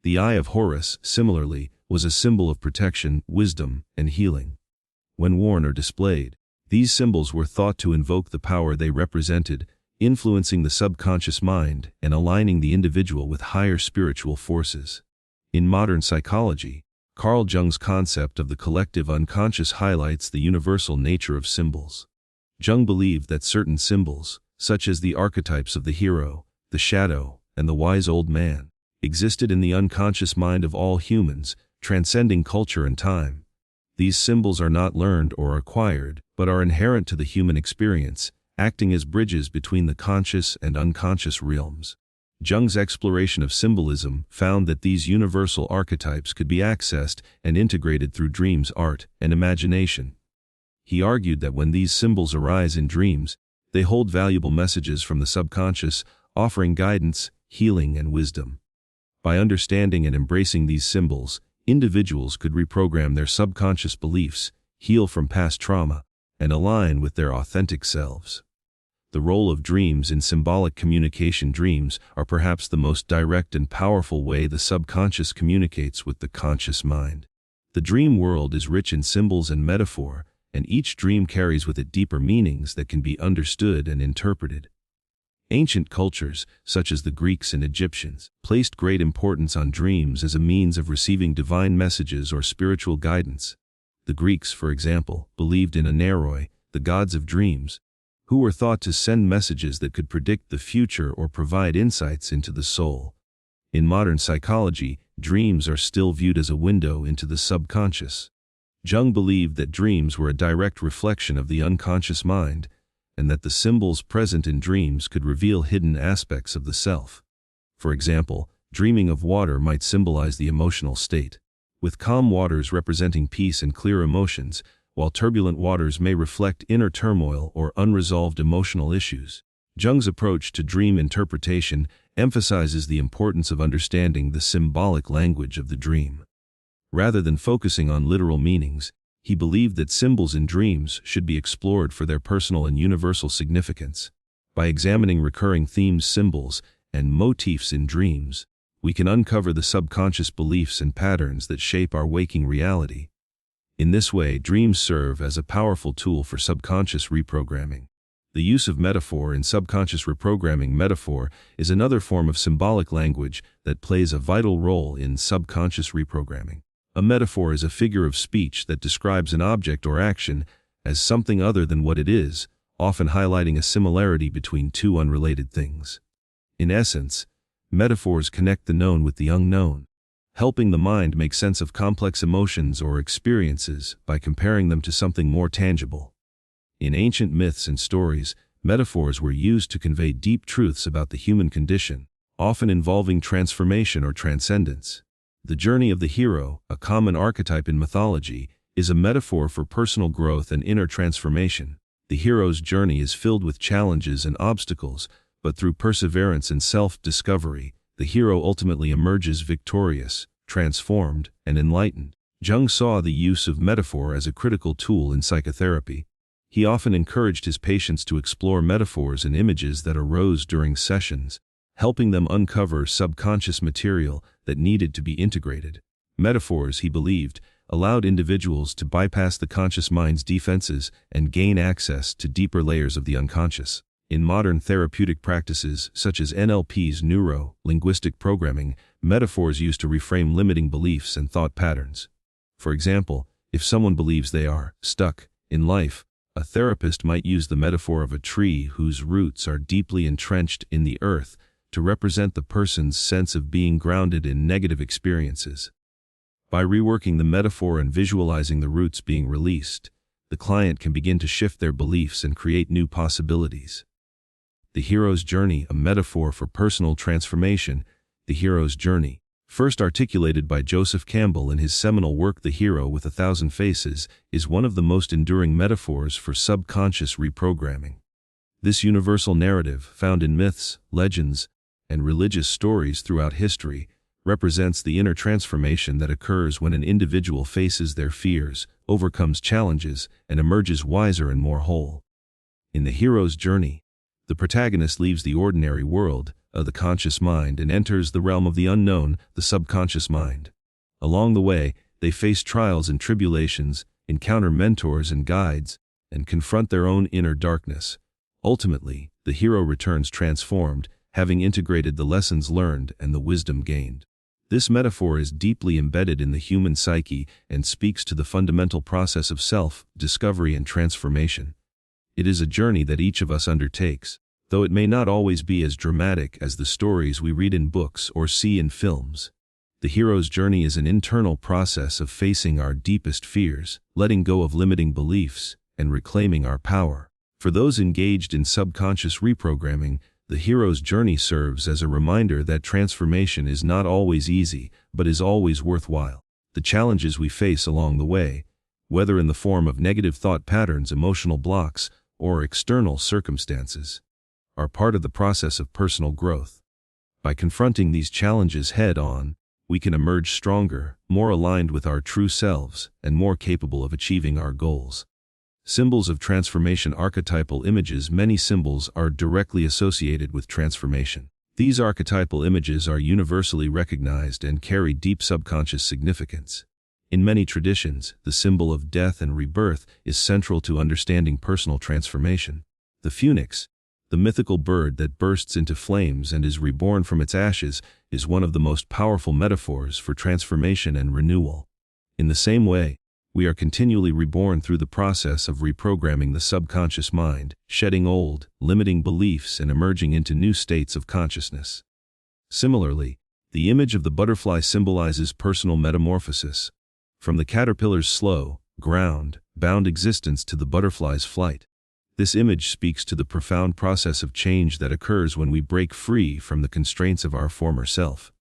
The Eye of Horus, similarly, was a symbol of protection, wisdom, and healing. When worn or displayed, these symbols were thought to invoke the power they represented, influencing the subconscious mind and aligning the individual with higher spiritual forces. In modern psychology, Carl Jung's concept of the collective unconscious highlights the universal nature of symbols. Jung believed that certain symbols, such as the archetypes of the hero, the shadow, and the wise old man, existed in the unconscious mind of all humans, transcending culture and time. These symbols are not learned or acquired, but are inherent to the human experience, acting as bridges between the conscious and unconscious realms. Jung's exploration of symbolism found that these universal archetypes could be accessed and integrated through dreams, art, and imagination. He argued that when these symbols arise in dreams, they hold valuable messages from the subconscious, offering guidance, healing, and wisdom. By understanding and embracing these symbols, individuals could reprogram their subconscious beliefs, heal from past trauma, and align with their authentic selves. The role of dreams in symbolic communication. Dreams are perhaps the most direct and powerful way the subconscious communicates with the conscious mind. The dream world is rich in symbols and metaphor, and each dream carries with it deeper meanings that can be understood and interpreted. Ancient cultures, such as the Greeks and Egyptians, placed great importance on dreams as a means of receiving divine messages or spiritual guidance. The Greeks, for example, believed in aneroi, the gods of dreams, who were thought to send messages that could predict the future or provide insights into the soul. In modern psychology, dreams are still viewed as a window into the subconscious. Jung believed that dreams were a direct reflection of the unconscious mind, and that the symbols present in dreams could reveal hidden aspects of the self. For example, dreaming of water might symbolize the emotional state, with calm waters representing peace and clear emotions, while turbulent waters may reflect inner turmoil or unresolved emotional issues. Jung's approach to dream interpretation emphasizes the importance of understanding the symbolic language of the dream. Rather than focusing on literal meanings, he believed that symbols in dreams should be explored for their personal and universal significance. By examining recurring themes, symbols, and motifs in dreams, we can uncover the subconscious beliefs and patterns that shape our waking reality. In this way, dreams serve as a powerful tool for subconscious reprogramming. The use of metaphor in subconscious reprogramming. Metaphor is another form of symbolic language that plays a vital role in subconscious reprogramming. A metaphor is a figure of speech that describes an object or action as something other than what it is, often highlighting a similarity between two unrelated things. In essence, metaphors connect the known with the unknown, helping the mind make sense of complex emotions or experiences by comparing them to something more tangible. In ancient myths and stories, metaphors were used to convey deep truths about the human condition, often involving transformation or transcendence. The journey of the hero, a common archetype in mythology, is a metaphor for personal growth and inner transformation. The hero's journey is filled with challenges and obstacles, but through perseverance and self-discovery, the hero ultimately emerges victorious, transformed, and enlightened. Jung saw the use of metaphor as a critical tool in psychotherapy. He often encouraged his patients to explore metaphors and images that arose during sessions, helping them uncover subconscious material that needed to be integrated. Metaphors, he believed, allowed individuals to bypass the conscious mind's defenses and gain access to deeper layers of the unconscious. In modern therapeutic practices, such as NLP's neuro-linguistic programming, metaphors used to reframe limiting beliefs and thought patterns. For example, if someone believes they are stuck in life, a therapist might use the metaphor of a tree whose roots are deeply entrenched in the earth to represent the person's sense of being grounded in negative experiences. By reworking the metaphor and visualizing the roots being released, the client can begin to shift their beliefs and create new possibilities. The hero's journey, a metaphor for personal transformation. The hero's journey, first articulated by Joseph Campbell in his seminal work The Hero with a Thousand Faces, is one of the most enduring metaphors for subconscious reprogramming. This universal narrative, found in myths, legends, and religious stories throughout history, represents the inner transformation that occurs when an individual faces their fears, overcomes challenges, and emerges wiser and more whole. In the hero's journey, the protagonist leaves the ordinary world of the conscious mind and enters the realm of the unknown, the subconscious mind. Along the way, they face trials and tribulations, encounter mentors and guides, and confront their own inner darkness. Ultimately, the hero returns transformed, having integrated the lessons learned and the wisdom gained. This metaphor is deeply embedded in the human psyche and speaks to the fundamental process of self-discovery and transformation. It is a journey that each of us undertakes, though it may not always be as dramatic as the stories we read in books or see in films. The hero's journey is an internal process of facing our deepest fears, letting go of limiting beliefs, and reclaiming our power. For those engaged in subconscious reprogramming, the hero's journey serves as a reminder that transformation is not always easy, but is always worthwhile. The challenges we face along the way, whether in the form of negative thought patterns, emotional blocks, or external circumstances, are part of the process of personal growth. By confronting these challenges head-on, we can emerge stronger, more aligned with our true selves, and more capable of achieving our goals. Symbols of transformation. Archetypal images. Many symbols are directly associated with transformation. These archetypal images are universally recognized and carry deep subconscious significance. In many traditions, the symbol of death and rebirth is central to understanding personal transformation. The phoenix, the mythical bird that bursts into flames and is reborn from its ashes, is one of the most powerful metaphors for transformation and renewal. In the same way, we are continually reborn through the process of reprogramming the subconscious mind, shedding old, limiting beliefs and emerging into new states of consciousness. Similarly, the image of the butterfly symbolizes personal metamorphosis. From the caterpillar's slow, ground-bound existence to the butterfly's flight. This image speaks to the profound process of change that occurs when we break free from the constraints of our former self.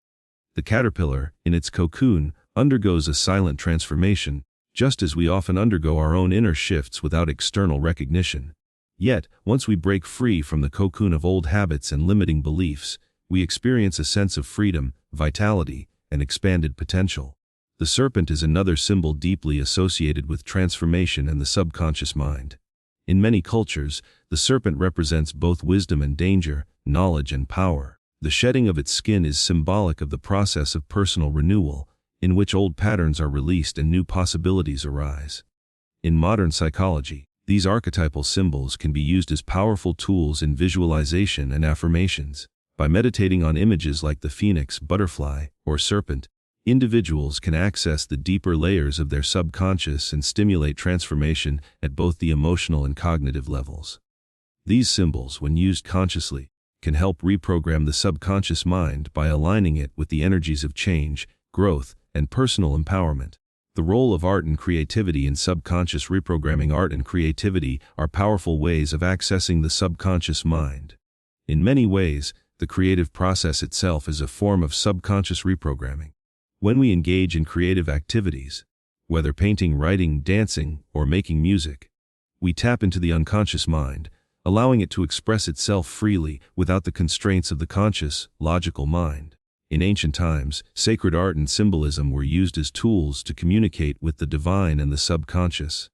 The caterpillar, in its cocoon, undergoes a silent transformation, just as we often undergo our own inner shifts without external recognition. Yet, once we break free from the cocoon of old habits and limiting beliefs, we experience a sense of freedom, vitality, and expanded potential. The serpent is another symbol deeply associated with transformation and the subconscious mind. In many cultures, the serpent represents both wisdom and danger, knowledge and power. The shedding of its skin is symbolic of the process of personal renewal, in which old patterns are released and new possibilities arise. In modern psychology, these archetypal symbols can be used as powerful tools in visualization and affirmations. By meditating on images like the phoenix, butterfly, or serpent, individuals can access the deeper layers of their subconscious and stimulate transformation at both the emotional and cognitive levels. These symbols, when used consciously, can help reprogram the subconscious mind by aligning it with the energies of change, growth, and personal empowerment. The role of art and creativity in subconscious reprogramming. Art and creativity are powerful ways of accessing the subconscious mind. In many ways, the creative process itself is a form of subconscious reprogramming. When we engage in creative activities, whether painting, writing, dancing, or making music, we tap into the unconscious mind, allowing it to express itself freely without the constraints of the conscious, logical mind. In ancient times, sacred art and symbolism were used as tools to communicate with the divine and the subconscious.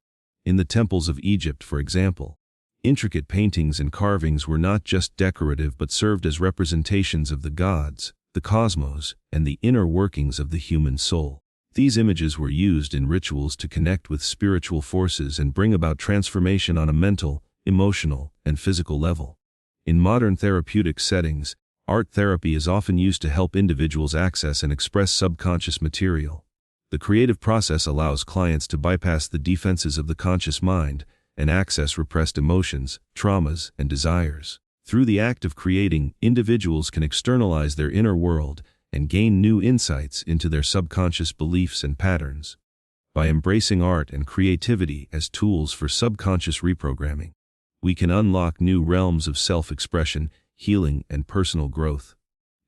In the temples of Egypt, for example, intricate paintings and carvings were not just decorative but served as representations of the gods, the cosmos, and the inner workings of the human soul. These images were used in rituals to connect with spiritual forces and bring about transformation on a mental, emotional, and physical level. In modern therapeutic settings, art therapy is often used to help individuals access and express subconscious material. The creative process allows clients to bypass the defenses of the conscious mind and access repressed emotions, traumas, and desires. Through the act of creating, individuals can externalize their inner world and gain new insights into their subconscious beliefs and patterns. By embracing art and creativity as tools for subconscious reprogramming, we can unlock new realms of self-expression, healing, and personal growth.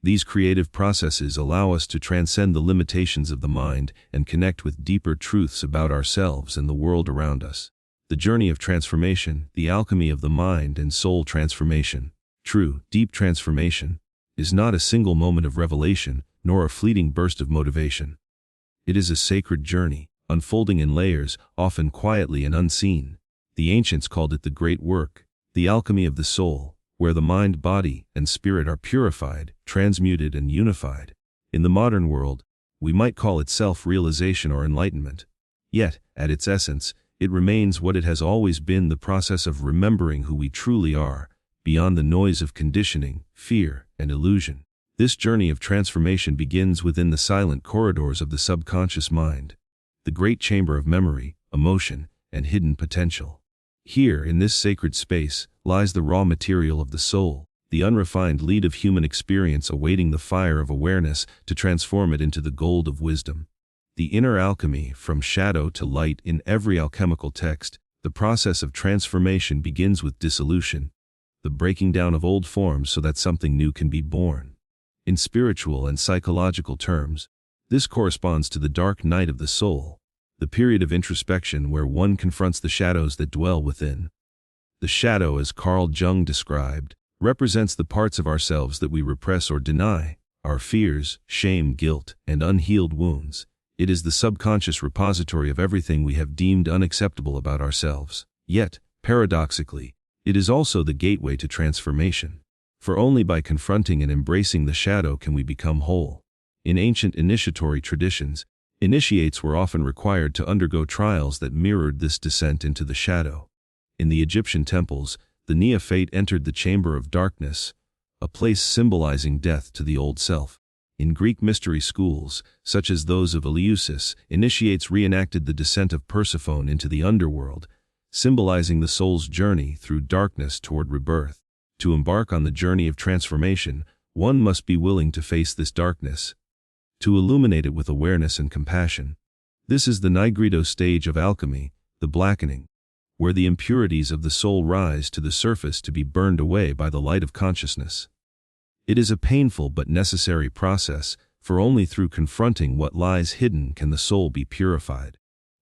These creative processes allow us to transcend the limitations of the mind and connect with deeper truths about ourselves and the world around us. The journey of transformation, the alchemy of the mind and soul transformation. True, deep transformation is not a single moment of revelation, nor a fleeting burst of motivation. It is a sacred journey, unfolding in layers, often quietly and unseen. The ancients called it the great work, the alchemy of the soul, where the mind, body, and spirit are purified, transmuted, and unified. In the modern world, we might call it self-realization or enlightenment. Yet, at its essence, it remains what it has always been, the process of remembering who we truly are, beyond the noise of conditioning, fear, and illusion. This journey of transformation begins within the silent corridors of the subconscious mind, the great chamber of memory, emotion, and hidden potential. Here, in this sacred space, lies the raw material of the soul, the unrefined lead of human experience awaiting the fire of awareness to transform it into the gold of wisdom. The inner alchemy, from shadow to light. In every alchemical text, the process of transformation begins with dissolution, the breaking down of old forms so that something new can be born. In spiritual and psychological terms, this corresponds to the dark night of the soul, the period of introspection where one confronts the shadows that dwell within. The shadow, as Carl Jung described, represents the parts of ourselves that we repress or deny, our fears, shame, guilt, and unhealed wounds. It is the subconscious repository of everything we have deemed unacceptable about ourselves. Yet, paradoxically, it is also the gateway to transformation. For only by confronting and embracing the shadow can we become whole. In ancient initiatory traditions, initiates were often required to undergo trials that mirrored this descent into the shadow. In the Egyptian temples, the neophyte entered the chamber of darkness, a place symbolizing death to the old self. In Greek mystery schools, such as those of Eleusis, initiates reenacted the descent of Persephone into the underworld, symbolizing the soul's journey through darkness toward rebirth. To embark on the journey of transformation, one must be willing to face this darkness, to illuminate it with awareness and compassion. This is the nigredo stage of alchemy, the blackening, where the impurities of the soul rise to the surface to be burned away by the light of consciousness. It is a painful but necessary process, for only through confronting what lies hidden can the soul be purified.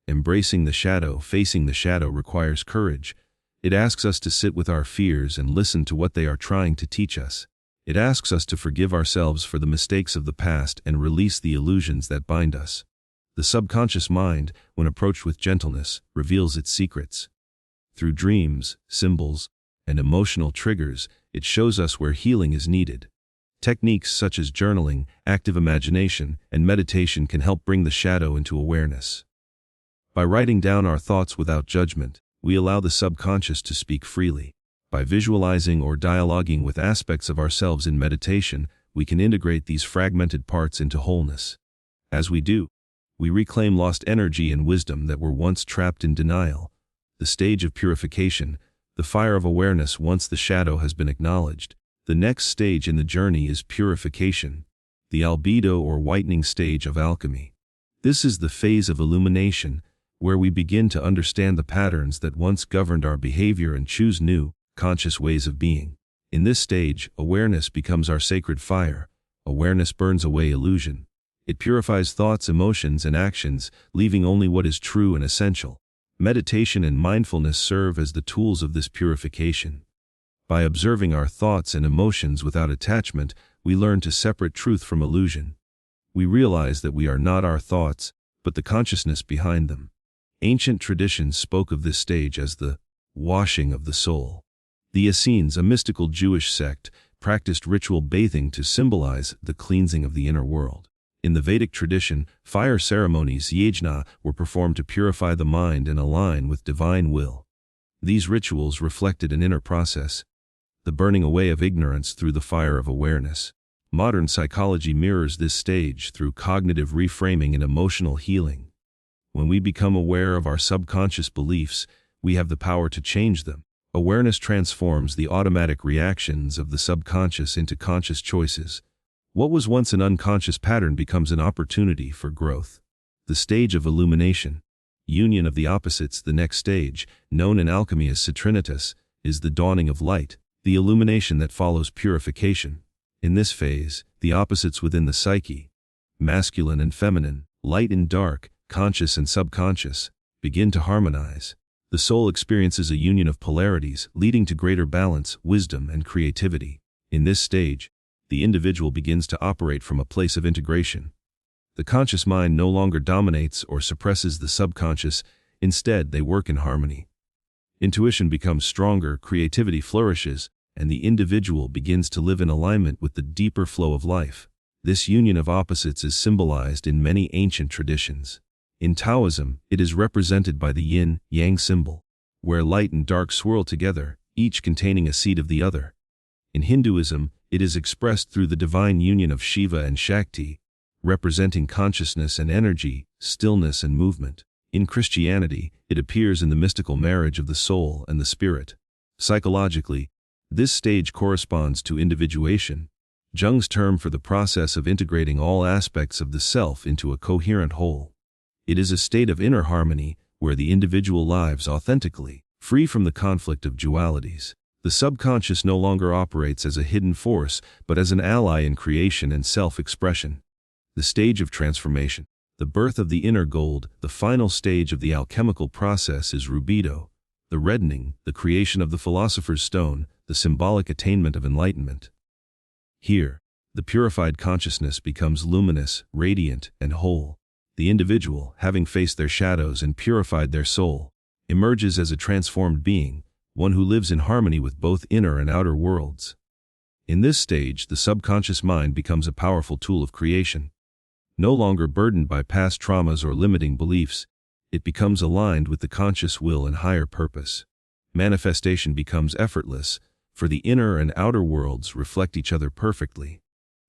Embracing the shadow, facing the shadow, requires courage. It asks us to sit with our fears and listen to what they are trying to teach us. It asks us to forgive ourselves for the mistakes of the past and release the illusions that bind us. The subconscious mind, when approached with gentleness, reveals its secrets. Through dreams, symbols, and emotional triggers, it shows us where healing is needed. Techniques such as journaling, active imagination, and meditation can help bring the shadow into awareness. By writing down our thoughts without judgment, we allow the subconscious to speak freely. By visualizing or dialoguing with aspects of ourselves in meditation, we can integrate these fragmented parts into wholeness. As we do, we reclaim lost energy and wisdom that were once trapped in denial. The stage of purification, the fire of awareness once the shadow has been acknowledged. The next stage in the journey is purification, the albedo or whitening stage of alchemy. This is the phase of illumination, where we begin to understand the patterns that once governed our behavior and choose new, conscious ways of being. In this stage, awareness becomes our sacred fire. Awareness burns away illusion. It purifies thoughts, emotions, and actions, leaving only what is true and essential. Meditation and mindfulness serve as the tools of this purification. By observing our thoughts and emotions without attachment, we learn to separate truth from illusion. We realize that we are not our thoughts, but the consciousness behind them. Ancient traditions spoke of this stage as the washing of the soul. The Essenes, a mystical Jewish sect, practiced ritual bathing to symbolize the cleansing of the inner world. In the Vedic tradition, fire ceremonies, yajna, were performed to purify the mind and align with divine will. These rituals reflected an inner process, the burning away of ignorance through the fire of awareness. Modern psychology mirrors this stage through cognitive reframing and emotional healing. When we become aware of our subconscious beliefs, we have the power to change them. Awareness transforms the automatic reactions of the subconscious into conscious choices. What was once an unconscious pattern becomes an opportunity for growth. The stage of illumination, union of the opposites. The next stage, known in alchemy as citrinitas, is the dawning of light, the illumination that follows purification. In this phase, the opposites within the psyche, masculine and feminine, light and dark, conscious and subconscious, begin to harmonize. The soul experiences a union of polarities, leading to greater balance, wisdom, and creativity. In this stage, the individual begins to operate from a place of integration. The conscious mind no longer dominates or suppresses the subconscious, instead they work in harmony. Intuition becomes stronger, creativity flourishes, and the individual begins to live in alignment with the deeper flow of life. This union of opposites is symbolized in many ancient traditions. In Taoism, it is represented by the yin-yang symbol, where light and dark swirl together, each containing a seed of the other. In Hinduism, it is expressed through the divine union of Shiva and Shakti, representing consciousness and energy, stillness and movement. In Christianity, it appears in the mystical marriage of the soul and the spirit. Psychologically, this stage corresponds to individuation, Jung's term for the process of integrating all aspects of the self into a coherent whole. It is a state of inner harmony where the individual lives authentically, free from the conflict of dualities. The subconscious no longer operates as a hidden force, but as an ally in creation and self-expression. The stage of transformation, the birth of the inner gold, the final stage of the alchemical process is rubido, the reddening, the creation of the philosopher's stone, the symbolic attainment of enlightenment. Here, the purified consciousness becomes luminous, radiant, and whole. The individual, having faced their shadows and purified their soul, emerges as a transformed being, one who lives in harmony with both inner and outer worlds. In this stage, the subconscious mind becomes a powerful tool of creation. No longer burdened by past traumas or limiting beliefs, it becomes aligned with the conscious will and higher purpose. Manifestation becomes effortless, for the inner and outer worlds reflect each other perfectly.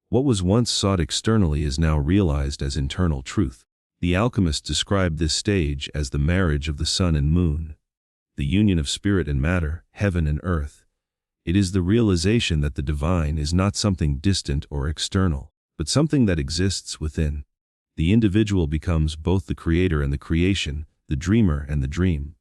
What was once sought externally is now realized as internal truth. The alchemists described this stage as the marriage of the sun and moon, the union of spirit and matter, heaven and earth. It is the realization that the divine is not something distant or external, but something that exists within. The individual becomes both the creator and the creation, the dreamer and the dream.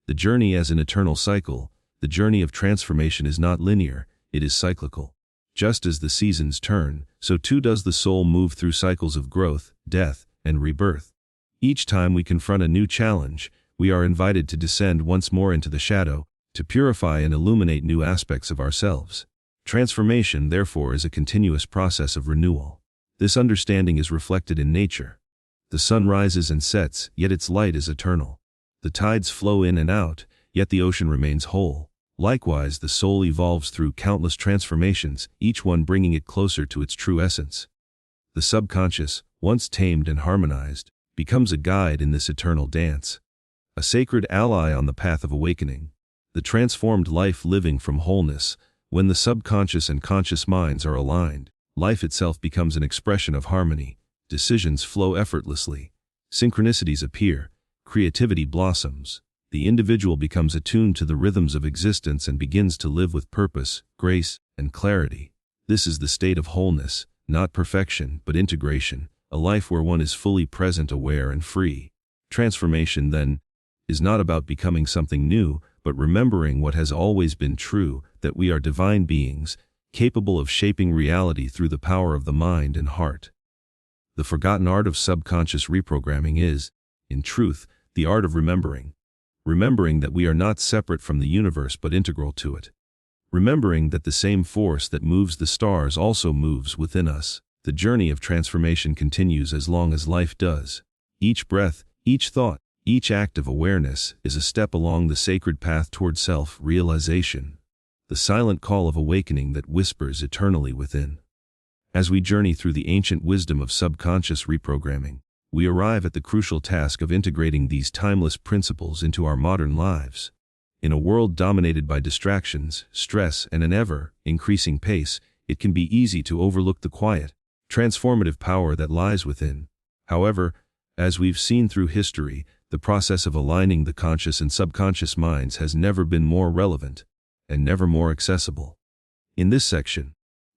The journey as an eternal cycle, the journey of transformation is not linear, it is cyclical. Just as the seasons turn, so too does the soul move through cycles of growth, death, and rebirth. Each time we confront a new challenge, we are invited to descend once more into the shadow, to purify and illuminate new aspects of ourselves. Transformation, therefore, is a continuous process of renewal. This understanding is reflected in nature. The sun rises and sets, yet its light is eternal. The tides flow in and out, yet the ocean remains whole. Likewise, the soul evolves through countless transformations, each one bringing it closer to its true essence. The subconscious, once tamed and harmonized, becomes a guide in this eternal dance, a sacred ally on the path of awakening. The transformed life living from wholeness, when the subconscious and conscious minds are aligned, life itself becomes an expression of harmony, decisions flow effortlessly, synchronicities appear, creativity blossoms. The individual becomes attuned to the rhythms of existence and begins to live with purpose, grace, and clarity. This is the state of wholeness, not perfection, but integration, a life where one is fully present, aware, and free. Transformation, then, is not about becoming something new, but remembering what has always been true, that we are divine beings, capable of shaping reality through the power of the mind and heart. The forgotten art of subconscious reprogramming is, in truth, the art of remembering. Remembering that we are not separate from the universe but integral to it. Remembering that the same force that moves the stars also moves within us. The journey of transformation continues as long as life does. Each breath, each thought, each act of awareness is a step along the sacred path toward self-realization, the silent call of awakening that whispers eternally within. As we journey through the ancient wisdom of subconscious reprogramming, we arrive at the crucial task of integrating these timeless principles into our modern lives. In a world dominated by distractions, stress, and an ever-increasing pace, it can be easy to overlook the quiet, transformative power that lies within. However, as we've seen through history, the process of aligning the conscious and subconscious minds has never been more relevant, and never more accessible. In this section,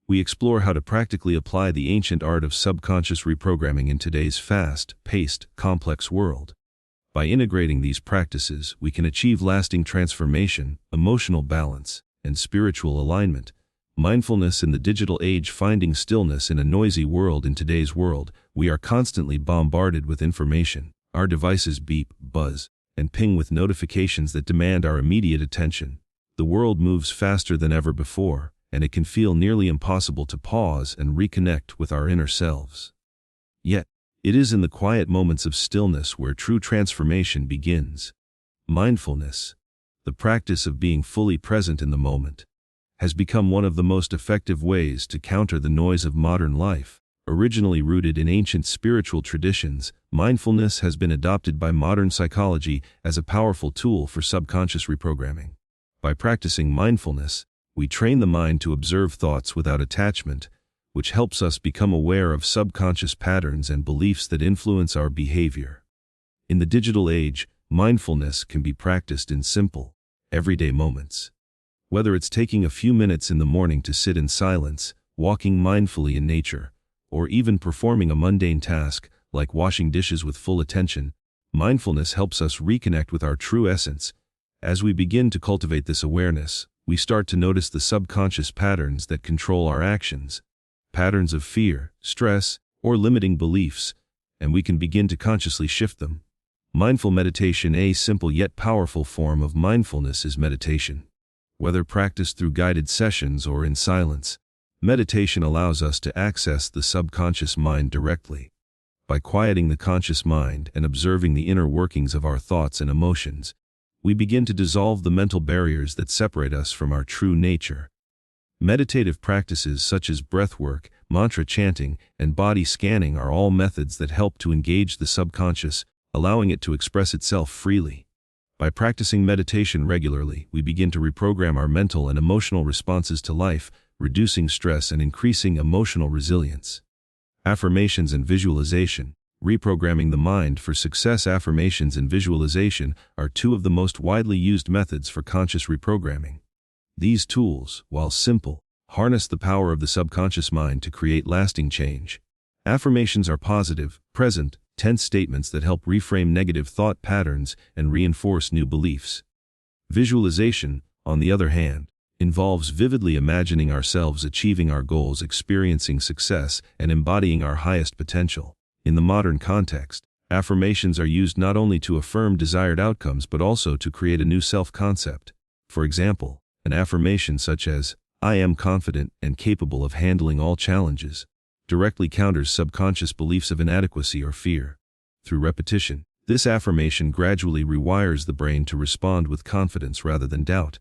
we explore how to practically apply the ancient art of subconscious reprogramming in today's fast-paced, complex world. By integrating these practices, we can achieve lasting transformation, emotional balance, and spiritual alignment. Mindfulness in the digital age. Finding stillness in a noisy world. In today's world, we are constantly bombarded with information. Our devices beep, buzz, and ping with notifications that demand our immediate attention. The world moves faster than ever before, and it can feel nearly impossible to pause and reconnect with our inner selves. Yet, it is in the quiet moments of stillness where true transformation begins. Mindfulness, the practice of being fully present in the moment, has become one of the most effective ways to counter the noise of modern life. Originally rooted in ancient spiritual traditions, mindfulness has been adopted by modern psychology as a powerful tool for subconscious reprogramming. By practicing mindfulness, we train the mind to observe thoughts without attachment, which helps us become aware of subconscious patterns and beliefs that influence our behavior. In the digital age, mindfulness can be practiced in simple, everyday moments. Whether it's taking a few minutes in the morning to sit in silence, walking mindfully in nature, or even performing a mundane task like washing dishes with full attention, mindfulness helps us reconnect with our true essence. As we begin to cultivate this awareness, we start to notice the subconscious patterns that control our actions, patterns of fear, stress, or limiting beliefs, and we can begin to consciously shift them. Mindful meditation. A simple yet powerful form of mindfulness is meditation. Whether practiced through guided sessions or in silence, meditation allows us to access the subconscious mind directly. By quieting the conscious mind and observing the inner workings of our thoughts and emotions, we begin to dissolve the mental barriers that separate us from our true nature. Meditative practices such as breathwork, mantra chanting, and body scanning are all methods that help to engage the subconscious, allowing it to express itself freely. By practicing meditation regularly, we begin to reprogram our mental and emotional responses to life, reducing stress and increasing emotional resilience. Affirmations and visualization. Reprogramming the mind for success. Affirmations and visualization are two of the most widely used methods for conscious reprogramming. These tools, while simple, harness the power of the subconscious mind to create lasting change. Affirmations are positive, present, tense statements that help reframe negative thought patterns and reinforce new beliefs. Visualization, on the other hand, involves vividly imagining ourselves achieving our goals, experiencing success, and embodying our highest potential. In the modern context, affirmations are used not only to affirm desired outcomes but also to create a new self-concept. For example, an affirmation such as, "I am confident and capable of handling all challenges," directly counters subconscious beliefs of inadequacy or fear. Through repetition, this affirmation gradually rewires the brain to respond with confidence rather than doubt.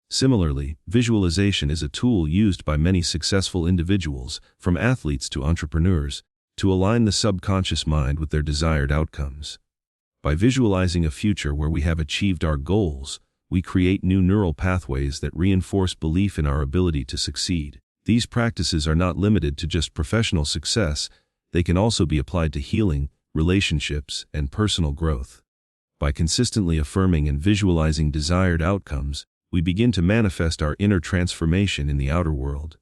Similarly, visualization is a tool used by many successful individuals, from athletes to entrepreneurs, to align the subconscious mind with their desired outcomes. By visualizing a future where we have achieved our goals, we create new neural pathways that reinforce belief in our ability to succeed. These practices are not limited to just professional success, they can also be applied to healing, relationships, and personal growth. By consistently affirming and visualizing desired outcomes, we begin to manifest our inner transformation in the outer world.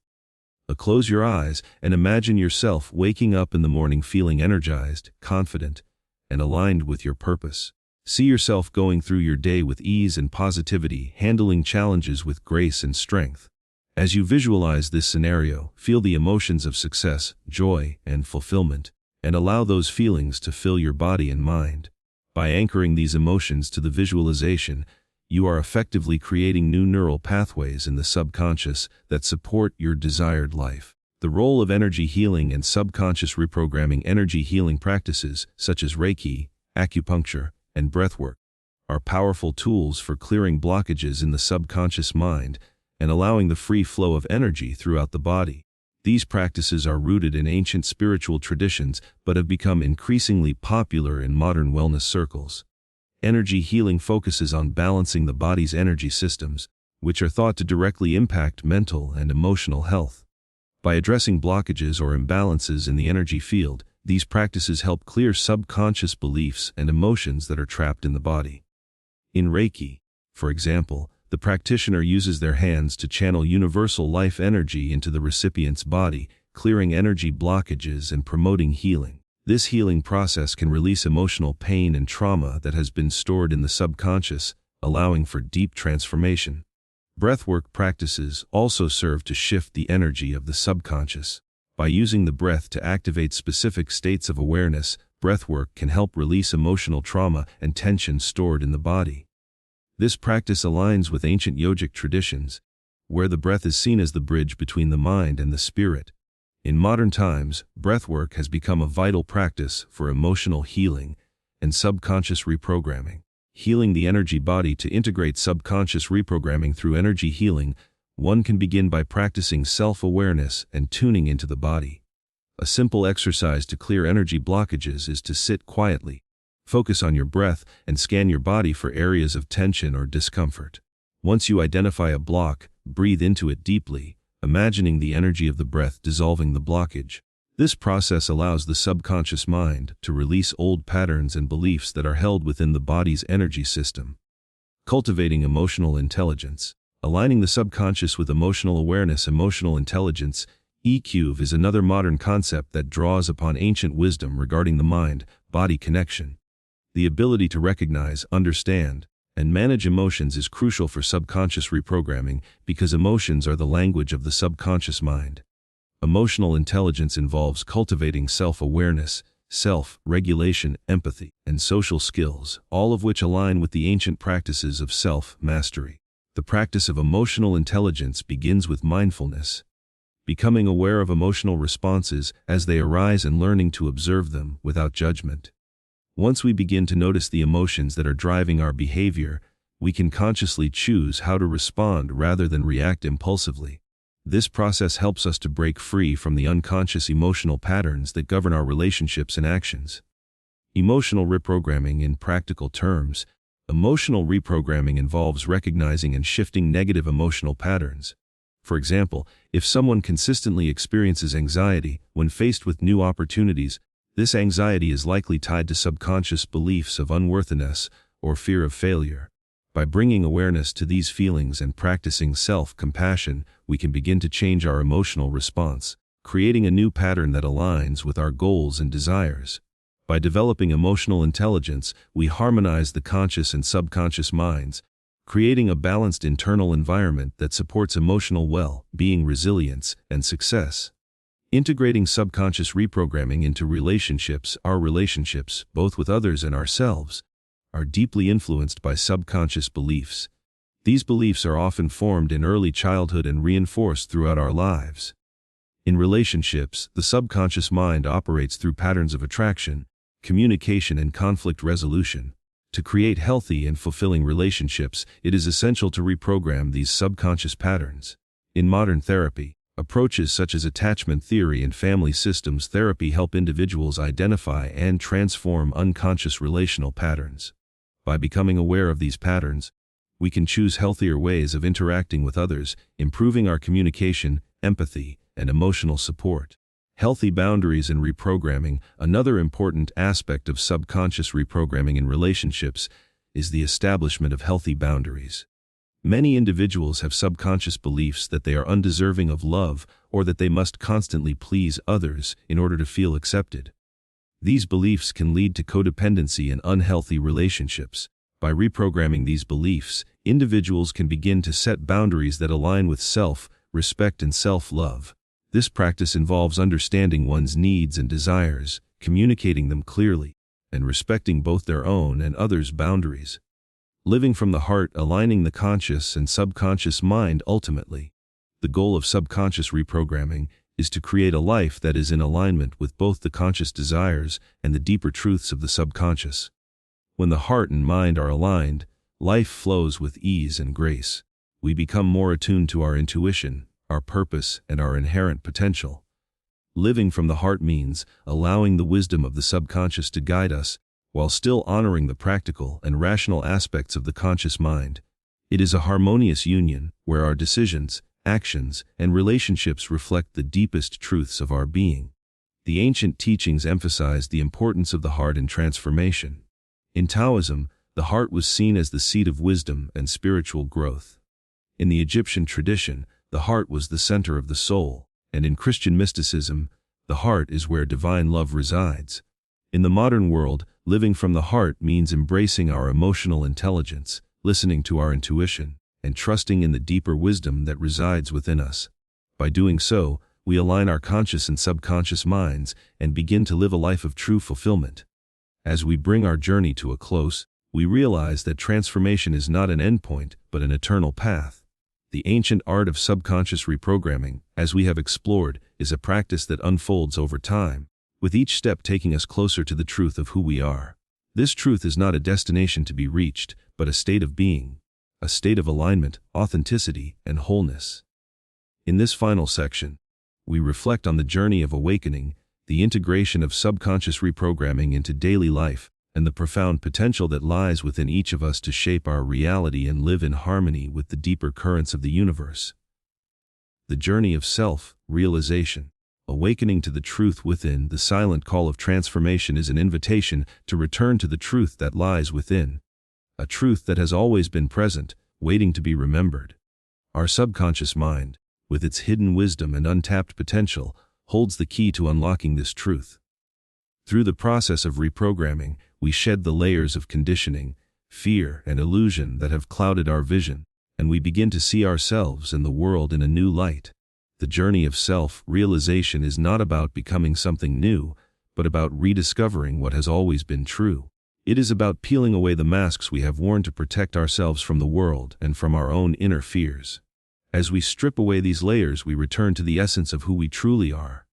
Close your eyes and imagine yourself waking up in the morning feeling energized, confident, and aligned with your purpose. See yourself going through your day with ease and positivity, handling challenges with grace and strength. As you visualize this scenario, feel the emotions of success, joy, and fulfillment, and allow those feelings to fill your body and mind. By anchoring these emotions to the visualization, you are effectively creating new neural pathways in the subconscious that support your desired life. The role of energy healing and subconscious reprogramming. Energy healing practices, such as Reiki, acupuncture, and breathwork, are powerful tools for clearing blockages in the subconscious mind and allowing the free flow of energy throughout the body. These practices are rooted in ancient spiritual traditions but have become increasingly popular in modern wellness circles. Energy healing focuses on balancing the body's energy systems, which are thought to directly impact mental and emotional health. By addressing blockages or imbalances in the energy field, these practices help clear subconscious beliefs and emotions that are trapped in the body. In Reiki, for example, the practitioner uses their hands to channel universal life energy into the recipient's body, clearing energy blockages and promoting healing. This healing process can release emotional pain and trauma that has been stored in the subconscious, allowing for deep transformation. Breathwork practices also serve to shift the energy of the subconscious. By using the breath to activate specific states of awareness, breathwork can help release emotional trauma and tension stored in the body. This practice aligns with ancient yogic traditions, where the breath is seen as the bridge between the mind and the spirit. In modern times, breathwork has become a vital practice for emotional healing and subconscious reprogramming. Healing the energy body. To integrate subconscious reprogramming through energy healing, one can begin by practicing self-awareness and tuning into the body. A simple exercise to clear energy blockages is to sit quietly, focus on your breath, and scan your body for areas of tension or discomfort. Once you identify a block, breathe into it deeply, imagining the energy of the breath dissolving the blockage. This process allows the subconscious mind to release old patterns and beliefs that are held within the body's energy system. Cultivating emotional intelligence. Aligning the subconscious with emotional awareness. Emotional intelligence, EQ, is another modern concept that draws upon ancient wisdom regarding the mind-body connection. The ability to recognize, understand, and manage emotions is crucial for subconscious reprogramming because emotions are the language of the subconscious mind. Emotional intelligence involves cultivating self-awareness, self-regulation, empathy, and social skills, all of which align with the ancient practices of self-mastery. The practice of emotional intelligence begins with mindfulness, becoming aware of emotional responses as they arise and learning to observe them without judgment. Once we begin to notice the emotions that are driving our behavior, we can consciously choose how to respond rather than react impulsively. This process helps us to break free from the unconscious emotional patterns that govern our relationships and actions. Emotional reprogramming. In practical terms, emotional reprogramming involves recognizing and shifting negative emotional patterns. For example, if someone consistently experiences anxiety when faced with new opportunities, this anxiety is likely tied to subconscious beliefs of unworthiness or fear of failure. By bringing awareness to these feelings and practicing self-compassion, we can begin to change our emotional response, creating a new pattern that aligns with our goals and desires. By developing emotional intelligence, we harmonize the conscious and subconscious minds, creating a balanced internal environment that supports emotional well-being, resilience, and success. Integrating subconscious reprogramming into relationships. Our relationships, both with others and ourselves, are deeply influenced by subconscious beliefs. These beliefs are often formed in early childhood and reinforced throughout our lives. In relationships, the subconscious mind operates through patterns of attraction, communication, and conflict resolution. To create healthy and fulfilling relationships, it is essential to reprogram these subconscious patterns. In modern therapy, approaches such as attachment theory and family systems therapy help individuals identify and transform unconscious relational patterns. By becoming aware of these patterns, we can choose healthier ways of interacting with others, improving our communication, empathy, and emotional support. Healthy boundaries and reprogramming. Another important aspect of subconscious reprogramming in relationships is the establishment of healthy boundaries. Many individuals have subconscious beliefs that they are undeserving of love or that they must constantly please others in order to feel accepted. These beliefs can lead to codependency and unhealthy relationships. By reprogramming these beliefs, individuals can begin to set boundaries that align with self-respect and self-love. This practice involves understanding one's needs and desires, communicating them clearly, and respecting both their own and others' boundaries. Living from the heart, aligning the conscious and subconscious mind. Ultimately, the goal of subconscious reprogramming is to create a life that is in alignment with both the conscious desires and the deeper truths of the subconscious. When the heart and mind are aligned, life flows with ease and grace. We become more attuned to our intuition, our purpose, and our inherent potential. Living from the heart means allowing the wisdom of the subconscious to guide us, while still honoring the practical and rational aspects of the conscious mind. It is a harmonious union where our decisions, actions, and relationships reflect the deepest truths of our being. The ancient teachings emphasized the importance of the heart in transformation. In Taoism, the heart was seen as the seat of wisdom and spiritual growth. In the Egyptian tradition, the heart was the center of the soul, and in Christian mysticism, the heart is where divine love resides. In the modern world, living from the heart means embracing our emotional intelligence, listening to our intuition, and trusting in the deeper wisdom that resides within us. By doing so, we align our conscious and subconscious minds and begin to live a life of true fulfillment. As we bring our journey to a close, we realize that transformation is not an endpoint, but an eternal path. The ancient art of subconscious reprogramming, as we have explored, is a practice that unfolds over time, with each step taking us closer to the truth of who we are. This truth is not a destination to be reached, but a state of being, a state of alignment, authenticity, and wholeness. In this final section, we reflect on the journey of awakening, the integration of subconscious reprogramming into daily life, and the profound potential that lies within each of us to shape our reality and live in harmony with the deeper currents of the universe. The journey of self-realization. Awakening to the truth within, the silent call of transformation, is an invitation to return to the truth that lies within, a truth that has always been present, waiting to be remembered. Our subconscious mind, with its hidden wisdom and untapped potential, holds the key to unlocking this truth. Through the process of reprogramming, we shed the layers of conditioning, fear, and illusion that have clouded our vision, and we begin to see ourselves and the world in a new light. The journey of self-realization is not about becoming something new, but about rediscovering what has always been true. It is about peeling away the masks we have worn to protect ourselves from the world and from our own inner fears. As we strip away these layers, we return to the essence of who we truly are: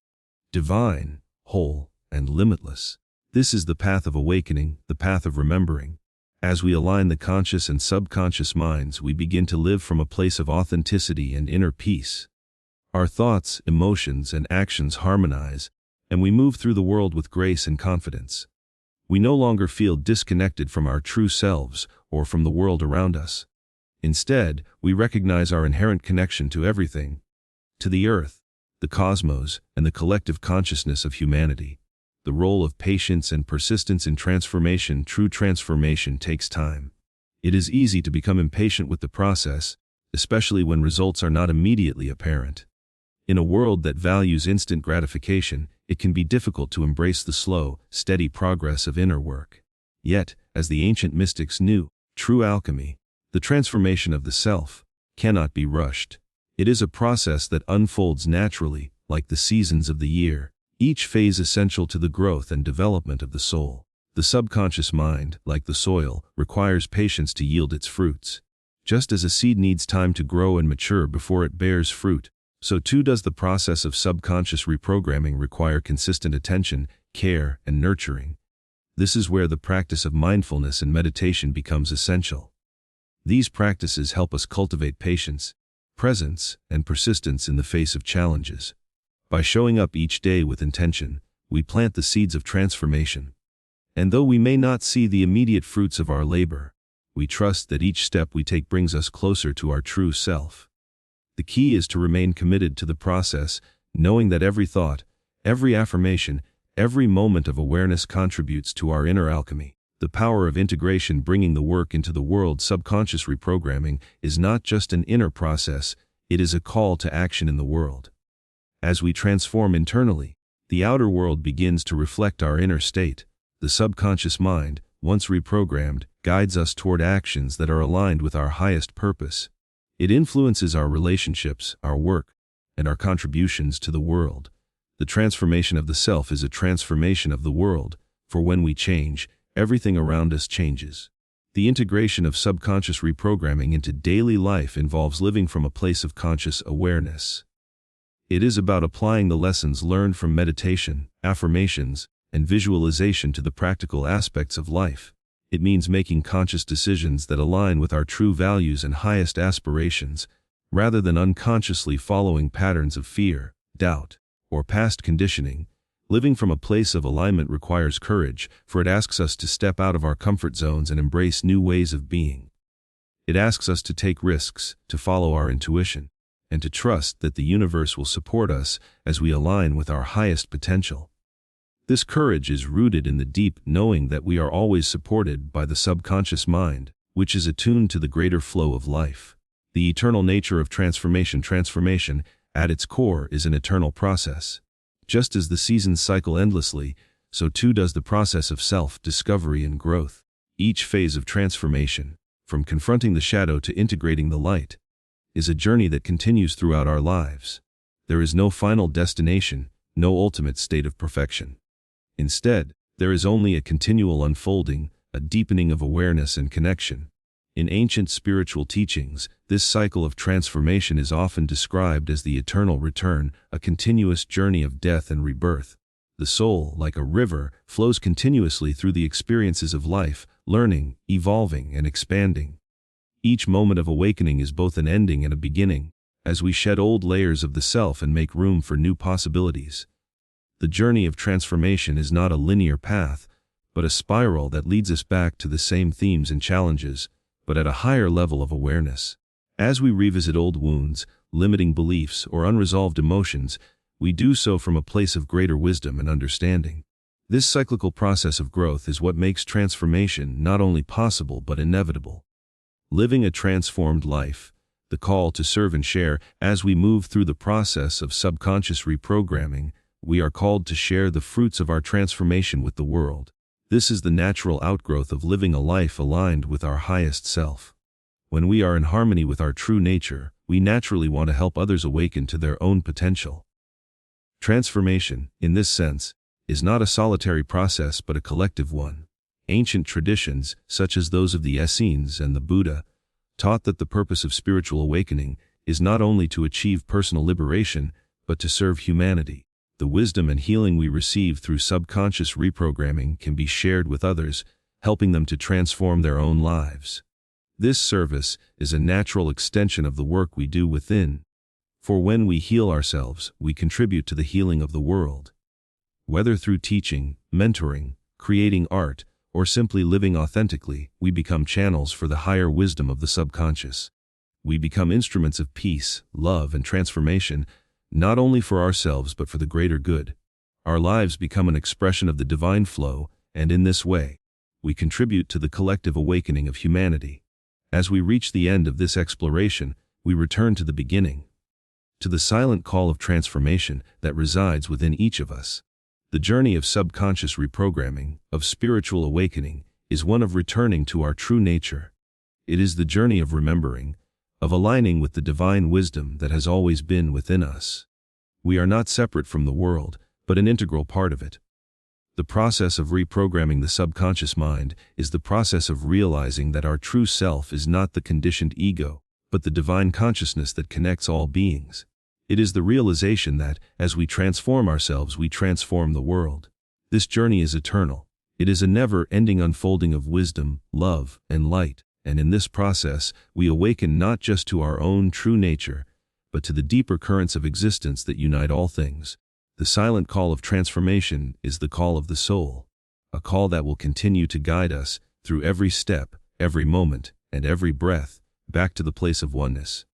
divine, whole, and limitless. This is the path of awakening, the path of remembering. As we align the conscious and subconscious minds, we begin to live from a place of authenticity and inner peace. Our thoughts, emotions, and actions harmonize, and we move through the world with grace and confidence. We no longer feel disconnected from our true selves or from the world around us. Instead, we recognize our inherent connection to everything, to the earth, the cosmos, and the collective consciousness of humanity. The role of patience and persistence in transformation. True transformation takes time. It is easy to become impatient with the process, especially when results are not immediately apparent. In a world that values instant gratification, it can be difficult to embrace the slow, steady progress of inner work. Yet, as the ancient mystics knew, true alchemy, the transformation of the self, cannot be rushed. It is a process that unfolds naturally, like the seasons of the year, each phase essential to the growth and development of the soul. The subconscious mind, like the soil, requires patience to yield its fruits. Just as a seed needs time to grow and mature before it bears fruit, so too does the process of subconscious reprogramming require consistent attention, care, and nurturing. This is where the practice of mindfulness and meditation becomes essential. These practices help us cultivate patience, presence, and persistence in the face of challenges. By showing up each day with intention, we plant the seeds of transformation. And though we may not see the immediate fruits of our labor, we trust that each step we take brings us closer to our true self. The key is to remain committed to the process, knowing that every thought, every affirmation, every moment of awareness contributes to our inner alchemy. The power of integration, bringing the work into the world. Subconscious reprogramming is not just an inner process, it is a call to action in the world. As we transform internally, the outer world begins to reflect our inner state. The subconscious mind, once reprogrammed, guides us toward actions that are aligned with our highest purpose. It influences our relationships, our work, and our contributions to the world. The transformation of the self is a transformation of the world, for when we change, everything around us changes. The integration of subconscious reprogramming into daily life involves living from a place of conscious awareness. It is about applying the lessons learned from meditation, affirmations, and visualization to the practical aspects of life. It means making conscious decisions that align with our true values and highest aspirations, rather than unconsciously following patterns of fear, doubt, or past conditioning. Living from a place of alignment requires courage, for it asks us to step out of our comfort zones and embrace new ways of being. It asks us to take risks, to follow our intuition, and to trust that the universe will support us as we align with our highest potential. This courage is rooted in the deep knowing that we are always supported by the subconscious mind, which is attuned to the greater flow of life. The eternal nature of transformation. Transformation, at its core, is an eternal process. Just as the seasons cycle endlessly, so too does the process of self-discovery and growth. Each phase of transformation, from confronting the shadow to integrating the light, is a journey that continues throughout our lives. There is no final destination, no ultimate state of perfection. Instead, there is only a continual unfolding, a deepening of awareness and connection. In ancient spiritual teachings, this cycle of transformation is often described as the eternal return, a continuous journey of death and rebirth. The soul, like a river, flows continuously through the experiences of life, learning, evolving, and expanding. Each moment of awakening is both an ending and a beginning, as we shed old layers of the self and make room for new possibilities. The journey of transformation is not a linear path, but a spiral that leads us back to the same themes and challenges, but at a higher level of awareness. As we revisit old wounds, limiting beliefs, or unresolved emotions, we do so from a place of greater wisdom and understanding. This cyclical process of growth is what makes transformation not only possible but inevitable. Living a transformed life, the call to serve and share. As we move through the process of subconscious reprogramming, we are called to share the fruits of our transformation with the world. This is the natural outgrowth of living a life aligned with our highest self. When we are in harmony with our true nature, we naturally want to help others awaken to their own potential. Transformation, in this sense, is not a solitary process but a collective one. Ancient traditions, such as those of the Essenes and the Buddha, taught that the purpose of spiritual awakening is not only to achieve personal liberation, but to serve humanity. The wisdom and healing we receive through subconscious reprogramming can be shared with others, helping them to transform their own lives. This service is a natural extension of the work we do within. For when we heal ourselves, we contribute to the healing of the world. Whether through teaching, mentoring, creating art, or simply living authentically, we become channels for the higher wisdom of the subconscious. We become instruments of peace, love, and transformation, not only for ourselves but for the greater good. Our lives become an expression of the divine flow, and in this way, we contribute to the collective awakening of humanity. As we reach the end of this exploration, we return to the beginning, to the silent call of transformation that resides within each of us. The journey of subconscious reprogramming, of spiritual awakening, is one of returning to our true nature. It is the journey of remembering, of aligning with the divine wisdom that has always been within us. We are not separate from the world, but an integral part of it. The process of reprogramming the subconscious mind is the process of realizing that our true self is not the conditioned ego, but the divine consciousness that connects all beings. It is the realization that, as we transform ourselves, we transform the world. This journey is eternal. It is a never-ending unfolding of wisdom, love, and light. And in this process, we awaken not just to our own true nature, but to the deeper currents of existence that unite all things. The silent call of transformation is the call of the soul, a call that will continue to guide us through every step, every moment, and every breath, back to the place of oneness.